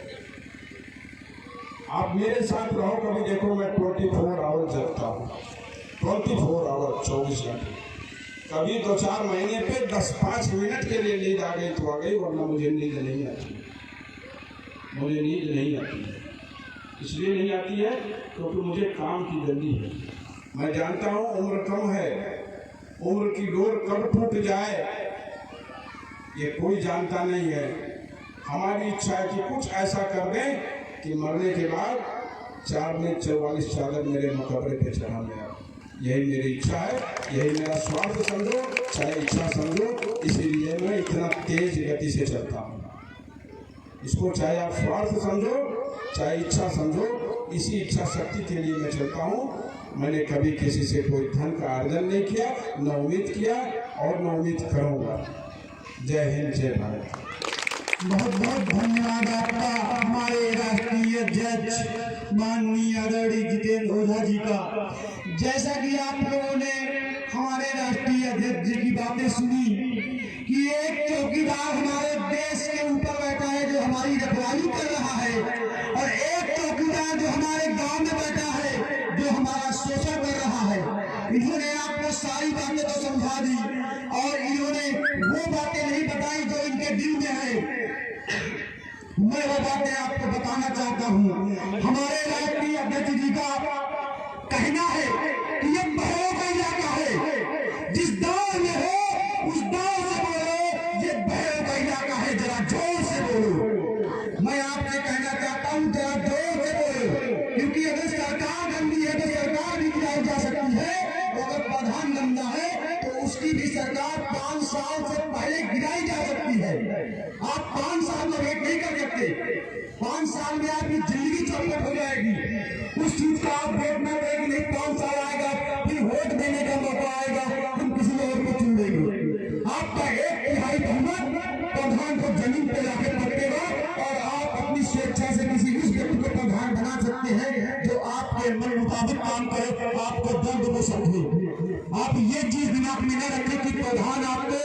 आप मेरे साथ रहो, कभी देखो मैं 24 आवर जगता हूँ, 24 आवर 24 घंटे। कभी 2-4 महीने पे 10-5 मिनट के लिए नींद आ गई तो आ गई, वरना मुझे नींद नहीं आती। मुझे नींद नहीं आती है, इसलिए नहीं आती है क्योंकि मुझे काम की जल्दी है। मैं जानता हूँ उम्र कम है, उम्र की डोर कब टूट जाए ये कोई जानता नहीं है। हमारी इच्छा है कि कुछ ऐसा कर दें कि मरने के बाद 4 में 44 चादर मेरे मकबरे पे चढ़ा गया। यही मेरी इच्छा है, यही मेरा स्वार्थ समझो चाहे इच्छा समझो, इसीलिए मैं इतना तेज गति से चलता हूँ। इसको चाहे आप स्वार्थ समझो चाहे इच्छा समझो, इसी इच्छा शक्ति के लिए मैं चलता हूँ। मैंने कभी किसी से कोई धन का अर्जन नहीं किया, न उम्मीद किया और न उम्मीद करूँगा। जय हिंद, जय भारत। बहुत बहुत धन्यवाद आपका, हमारे राष्ट्रीय अध्यक्ष माननीय आदरणीय जितेंद्र ओझा जी का। जैसा कि आप लोगों ने हमारे राष्ट्रीय अध्यक्ष जी की बातें सुनी कि एक चौकीदार हमारे देश के ऊपर बैठा है जो हमारी रखवाली कर रहा है, और एक चौकीदार जो हमारे गांव में बैठा है जो हमारा शोषण कर रहा है। इन्होंने आपको सारी बातें तो समझा दी और इन्होंने वो बातें नहीं बताई जो इनके दिल में है। मैं वो बातें आपको बताना चाहता हूँ। हमारे राष्ट्रीय अध्यक्ष जी का कहना है कि ये बहरों का इलाका है, जिस गांव में हो उस गांव से बोलो ये बहरों का इलाका है, जरा जोर से बोलो। मैं आपसे कहना चाहता हूँ जरा जोर से बोलो, क्योंकि अगर सरकार गंदी है तो सरकार भी गिराई जा सकती है, अगर प्रधान गंदा है तो उसकी भी सरकार 5 साल से पहले गिराई जा सकती है। आप 5 साल में वेट नहीं कर सकते, 5 साल में आपकी जिंदगी चौपट हो जाएगी। उस चीज का आप वेट न करेंगे, नहीं 5 साल आएगा फिर वोट देने का मौका आएगा, हम किसी और को चुन लेंगे। आपका 1/3 बहुमत प्रधान को जमीन पे लाके पकड़ेगा और आप अपनी स्वेच्छा से किसी उस व्यक्ति को प्रधान बना सकते हैं जो आपके मन मुताबिक काम करे, आपको दर्द को समझे। आप ये चीज दिमाग में न रखें कि प्रधान आपको